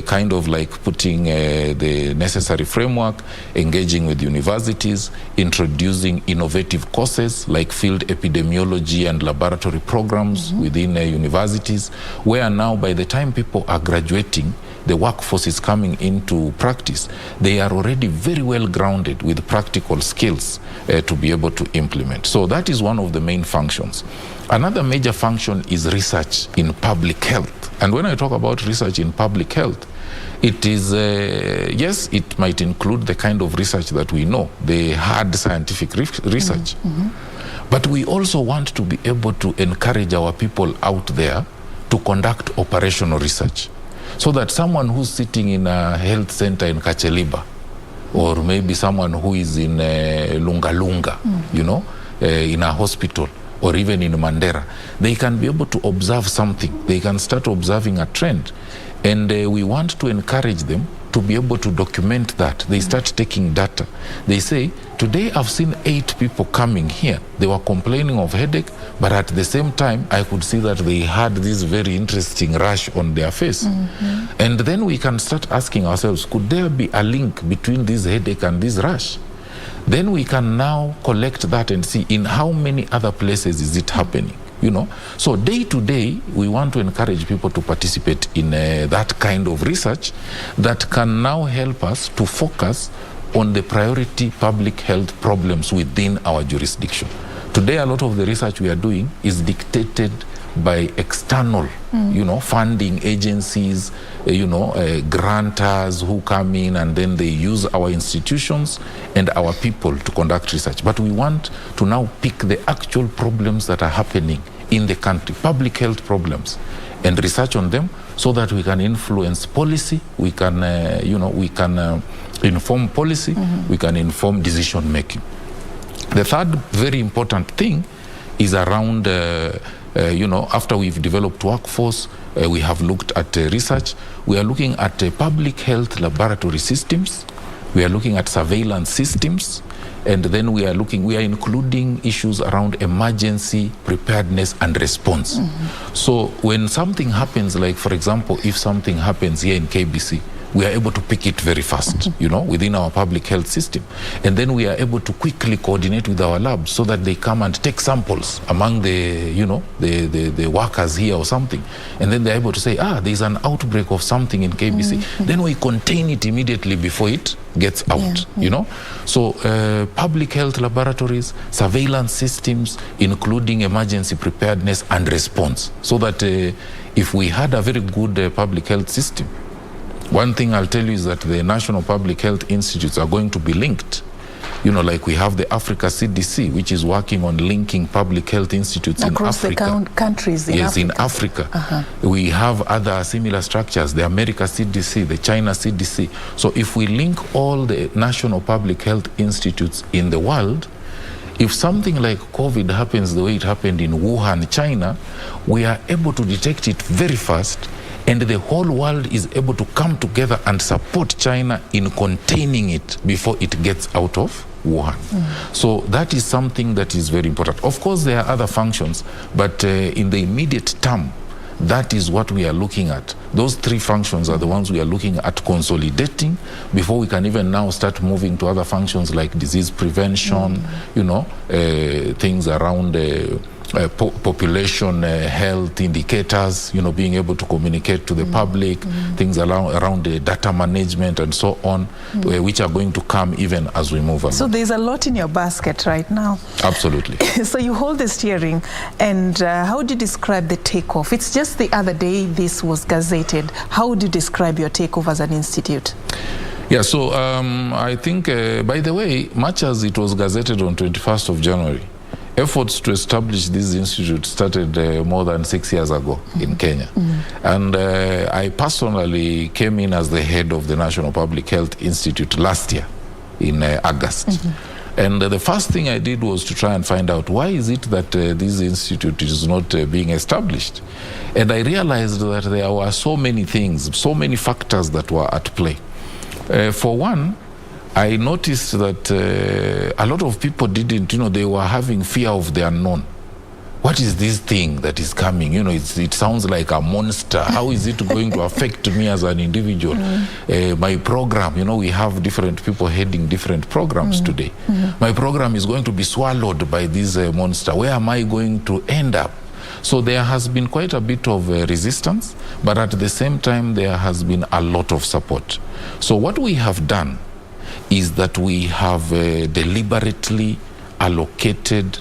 kind of like putting the necessary framework, engaging with universities, introducing innovative courses like field epidemiology and laboratory programs within universities, where now by the time people are graduating, the workforce is coming into practice. They are already very well grounded with practical skills to be able to implement. So that is one of the main functions. Another major function is research in public health. And when I talk about research in public health, it is, yes, it might include the kind of research that we know, the hard scientific research. But we also want to be able to encourage our people out there to conduct operational research, so that someone who's sitting in a health center in Kacheliba, or maybe someone who is in Lunga Lunga, in a hospital, or even in Mandera, they can be able to observe something. They can start observing a trend. And we want to encourage them to be able to document that. They start taking data. They say, today I've seen 8 people coming here. They were complaining of headache, but at the same time, I could see that they had this very interesting rash on their face. And then we can start asking ourselves, could there be a link between this headache and this rash? Then we can now collect that and see in how many other places is it happening. So day to day, we want to encourage people to participate in that kind of research that can now help us to focus on the priority public health problems within our jurisdiction. Today, a lot of the research we are doing is dictated by external, funding agencies, grantors who come in and then they use our institutions and our people to conduct research. But we want to now pick the actual problems that are happening in the country, public health problems, and research on them so that we can influence policy, we can, inform policy, we can inform decision making. The third very important thing is around after we've developed workforce, we have looked at research. We are looking at public health laboratory systems. We are looking at surveillance systems. And then we are including issues around emergency preparedness and response. So when something happens, like for example, if something happens here in KBC, we are able to pick it very fast, within our public health system. And then we are able to quickly coordinate with our labs so that they come and take samples among the workers here or something. And then they're able to say, there's an outbreak of something in KBC. Then we contain it immediately before it gets out, So public health laboratories, surveillance systems, including emergency preparedness and response. So that if we had a very good public health system, one thing I'll tell you is that the National Public Health Institutes are going to be linked. Like we have the Africa CDC, which is working on linking public health institutes across in Africa. the countries in yes, Africa. in Africa. We have other similar structures, the America CDC, the China CDC. So if we link all the national public health institutes in the world, if something like COVID happens the way it happened in Wuhan, China, we are able to detect it very fast, and the whole world is able to come together and support China in containing it before it gets out of Wuhan. So that is something that is very important. Of course, there are other functions, but in the immediate term, that is what we are looking at. Those three functions are the ones we are looking at consolidating before we can even now start moving to other functions like disease prevention, things around population health indicators, being able to communicate to the public, things around the data management and so on, which are going to come even as we move along. So there's a lot in your basket right now. Absolutely. So you hold the steering, and how do you describe the takeoff? It's just the other day this was gazetted. How would you describe your takeoff as an institute? Yeah, so I think, by the way, much as it was gazetted on 21st of January, efforts to establish this institute started more than 6 years ago in Kenya. And I personally came in as the head of the National Public Health Institute last year in August. And the first thing I did was to try and find out why is it that this institute is not being established. And I realized that there were so many things, so many factors that were at play. For one, I noticed that a lot of people didn't, they were having fear of the unknown. What is this thing that is coming? It sounds like a monster. How is it going to affect me as an individual? My program, we have different people heading different programs today. My program is going to be swallowed by this monster. Where am I going to end up? So there has been quite a bit of resistance, but at the same time, there has been a lot of support. So what we have done is that we have deliberately allocated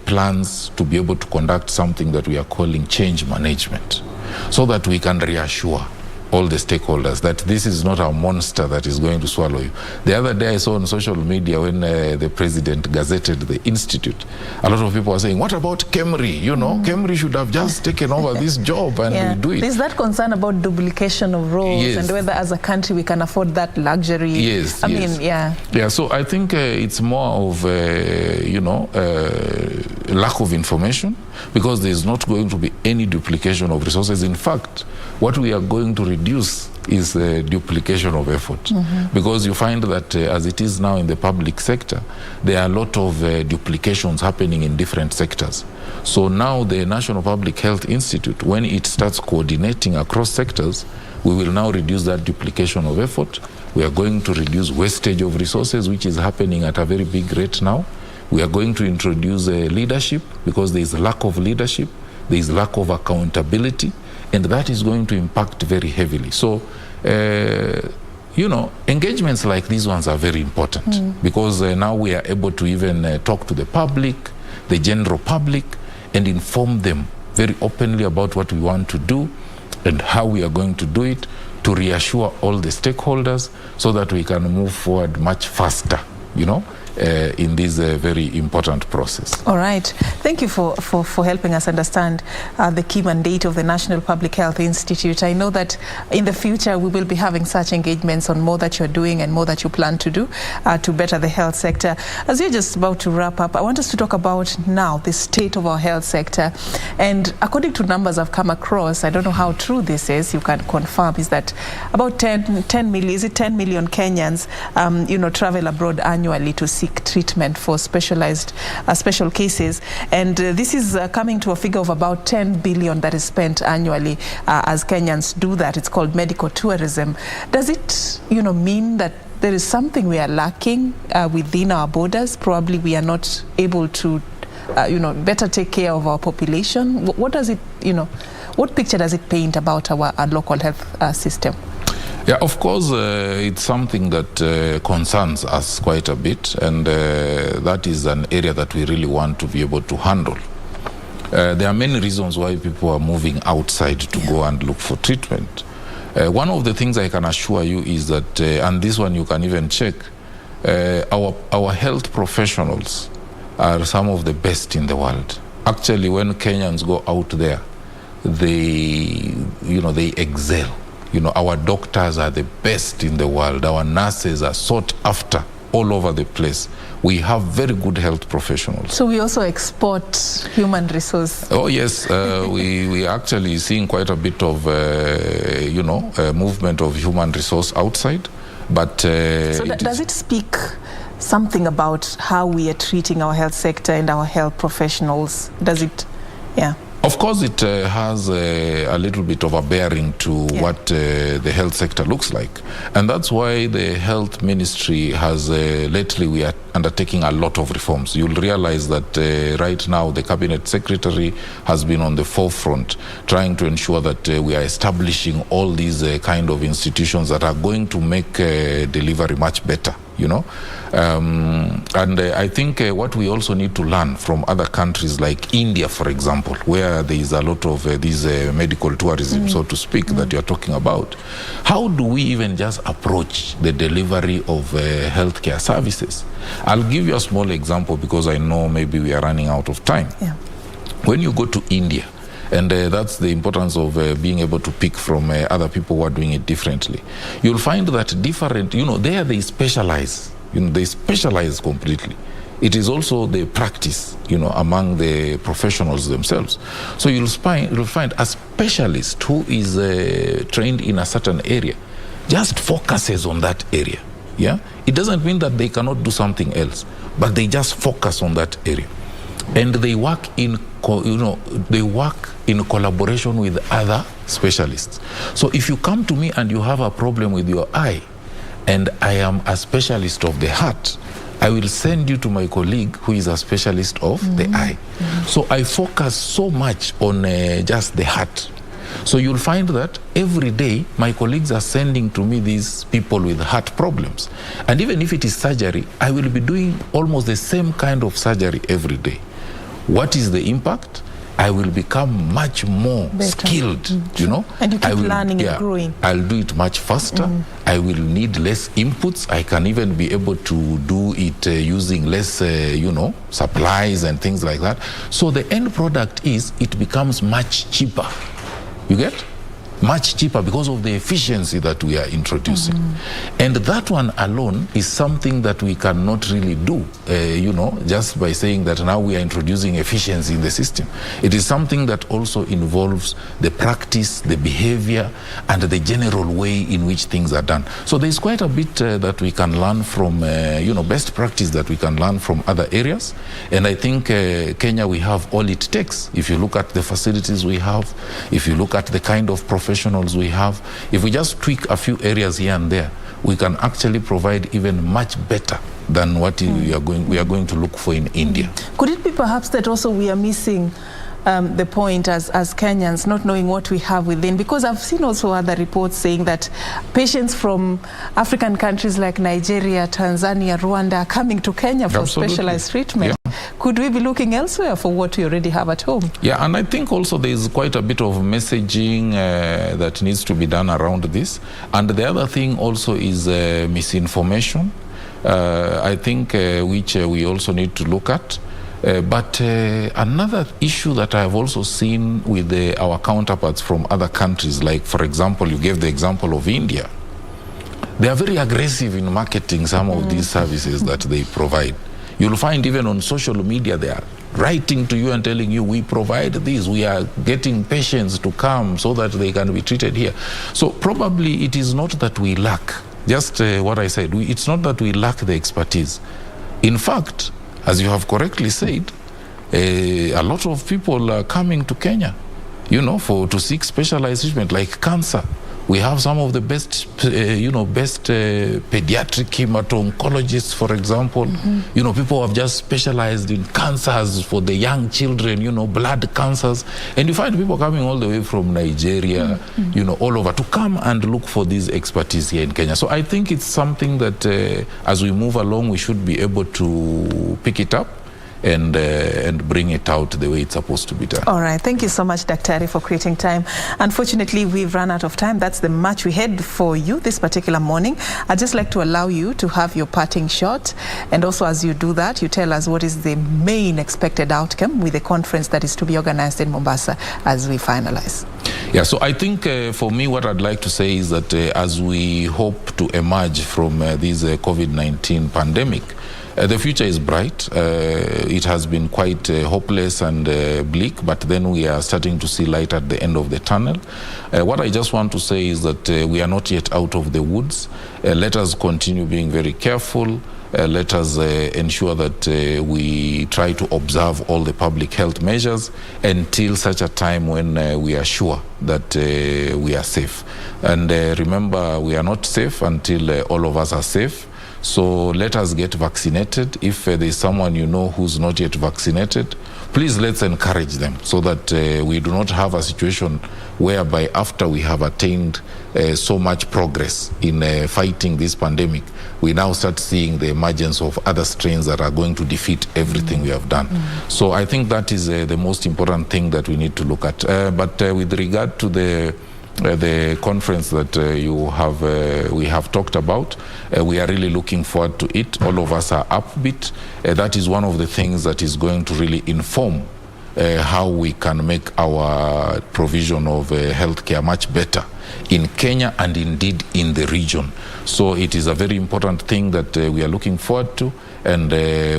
plans to be able to conduct something that we are calling change management, so that we can reassure all the stakeholders that this is not a monster that is going to swallow you. The other day I saw on social media when the president gazetted the institute, a lot of people were saying, what about KEMRI? KEMRI should have just taken over this job and do it. There's that concern about duplication of roles and whether as a country we can afford that luxury. Yes, Yeah, so I think it's more of, lack of information, because there's not going to be any duplication of resources. In fact, what we are going to reduce is duplication of effort, because you find that as it is now in the public sector, there are a lot of duplications happening in different sectors. So now the National Public Health Institute, when it starts coordinating across sectors, we will now reduce that duplication of effort. We are going to reduce wastage of resources, which is happening at a very big rate now. We are going to introduce leadership, because there is a lack of leadership, there is lack of accountability, and that is going to impact very heavily. So, engagements like these ones are very important, because now we are able to even talk to the public, the general public and inform them very openly about what we want to do and how we are going to do it, to reassure all the stakeholders so that we can move forward much faster, in this very important process. All right. Thank you for helping us understand the key mandate of the National Public Health Institute. I know that in the future we will be having such engagements on more that you're doing and more that you plan to do to better the health sector. As we're just about to wrap up, I want us to talk about now the state of our health sector. And according to numbers I've come across, I don't know how true this is, you can confirm, is that about 10 million Kenyans travel abroad annually to seek treatment for special cases, and this is coming to a figure of about 10 billion that is spent annually as Kenyans do that. It's called medical tourism. Does it mean that there is something we are lacking within our borders? Probably we are not able to better take care of our population. What does it what picture does it paint about our local health system? Yeah, of course, it's something that concerns us quite a bit, and that is an area that we really want to be able to handle. There are many reasons why people are moving outside to go and look for treatment. One of the things I can assure you is that, and this one you can even check, our health professionals are some of the best in the world. Actually, when Kenyans go out there, they excel. Our doctors are the best in the world. Our nurses are sought after all over the place. We have very good health professionals. So we also export human resource. Oh yes, we actually seeing quite a bit of movement of human resource outside. But so does it speak something about how we are treating our health sector and our health professionals? Does it? Yeah. Of course, it has a little bit of a bearing to what the health sector looks like. And that's why the health ministry has, lately we are undertaking a lot of reforms. You'll realize that right now the cabinet secretary has been on the forefront trying to ensure that we are establishing all these kind of institutions that are going to make delivery much better. And I think what we also need to learn from other countries like India, for example, where there is a lot of these medical tourism, so to speak, that you're talking about. How do we even just approach the delivery of healthcare services? I'll give you a small example because I know maybe we are running out of time. Yeah. When you go to India, and that's the importance of being able to pick from other people who are doing it differently. You'll find that different, there they specialize, they specialize completely. It is also the practice, among the professionals themselves. So you'll find a specialist who is trained in a certain area, just focuses on that area. Yeah, it doesn't mean that they cannot do something else, but they just focus on that area. And they work in collaboration with other specialists. So if you come to me and you have a problem with your eye, and I am a specialist of the heart, I will send you to my colleague who is a specialist of the eye. So I focus so much on just the heart. So you'll find that every day my colleagues are sending to me these people with heart problems. And even if it is surgery, I will be doing almost the same kind of surgery every day. What is the impact? I will become much more skilled, And you keep learning and growing. I'll do it much faster. I will need less inputs. I can even be able to do it using less, supplies and things like that. So the end product is it becomes much cheaper. You get? Much cheaper because of the efficiency that we are introducing. And that one alone is something that we cannot really do, just by saying that now we are introducing efficiency in the system. It is something that also involves the practice, the behavior, and the general way in which things are done. So there's quite a bit that we can learn from, best practice that we can learn from other areas. And I think Kenya, we have all it takes. If you look at the facilities we have, if you look at the kind of professionals we have, if we just tweak a few areas here and there, we can actually provide even much better than what we are going to look for in India. Could it be perhaps that also we are missing the point as Kenyans not knowing what we have within, because I've seen also other reports saying that patients from African countries like Nigeria, Tanzania, Rwanda are coming to Kenya for specialized treatment. Yeah. Could we be looking elsewhere for what we already have at home? Yeah, and I think also there is quite a bit of messaging that needs to be done around this. And the other thing also is misinformation, I think, which we also need to look at. But another issue that I have also seen with our counterparts from other countries, like, for example, you gave the example of India. They are very aggressive in marketing some of these services that they provide. You'll find even on social media they are writing to you and telling you, we provide this, we are getting patients to come so that they can be treated here. So probably it is not that we lack, just what I said, it's not that we lack the expertise. In fact, as you have correctly said, a lot of people are coming to Kenya, you know, to seek specialized treatment like cancer. We have some of the best, pediatric hemato-oncologists, for example. You know, people who have just specialized in cancers for the young children, you know, blood cancers. And you find people coming all the way from Nigeria, you know, all over to come and look for this expertise here in Kenya. So I think it's something that as we move along, we should be able to pick it up and bring it out the way it's supposed to be done. All right. Thank you so much, Daktari, for creating time. Unfortunately, we've run out of time. That's the much we had for you this particular morning. I'd just like to allow you to have your parting shot. And also, as you do that, you tell us what is the main expected outcome with the conference that is to be organized in Mombasa as we finalize. Yeah, so I think for me, what I'd like to say is that as we hope to emerge from this COVID-19 pandemic, the future is bright. It has been quite hopeless and bleak, but then we are starting to see light at the end of the tunnel. What I just want to say is that we are not yet out of the woods. Let us continue being very careful. Let us ensure that we try to observe all the public health measures until such a time when we are sure that we are safe. And remember, we are not safe until all of us are safe. So let us get vaccinated. If there's someone you know who's not yet vaccinated, please let's encourage them so that we do not have a situation whereby after we have attained so much progress in fighting this pandemic, we now start seeing the emergence of other strains that are going to defeat everything we have done. So I think that is the most important thing that we need to look at. But with regard to the conference that we have talked about, we are really looking forward to it. All of us are upbeat. That is one of the things that is going to really inform how we can make our provision of healthcare much better in Kenya and indeed in the region. So it is a very important thing that we are looking forward to, and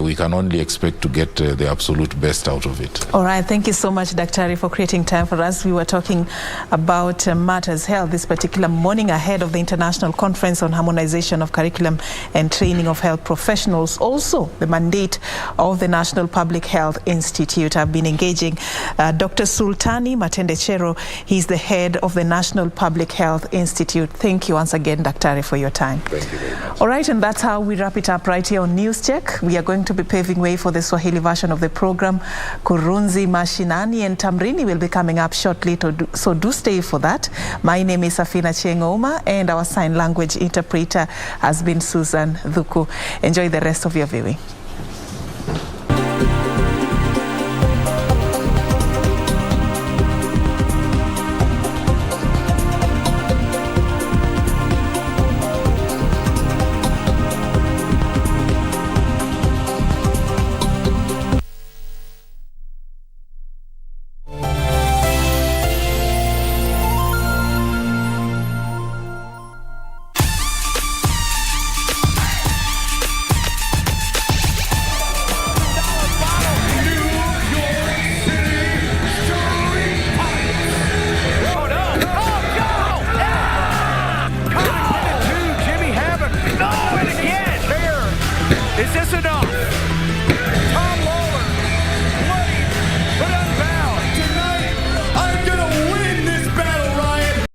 we can only expect to get the absolute best out of it. All right. Thank you so much, Daktari, for creating time for us. We were talking about Matters Health this particular morning ahead of the International Conference on Harmonization of Curriculum and Training of Health Professionals. Also, the mandate of the National Public Health Institute. I've been engaging Dr. Sultani Matendechero. He's the head of the National Public Health Institute. Thank you once again, Daktari, for your time. Thank you very much. All right, and that's how we wrap it up right here on News Check. We are going to be paving way for the Swahili version of the program. Kurunzi Mashinani and Tamrini will be coming up shortly, so do stay for that. My name is Safina Chengoma, and our sign language interpreter has been Susan Dhuku. Enjoy the rest of your viewing. Is this enough?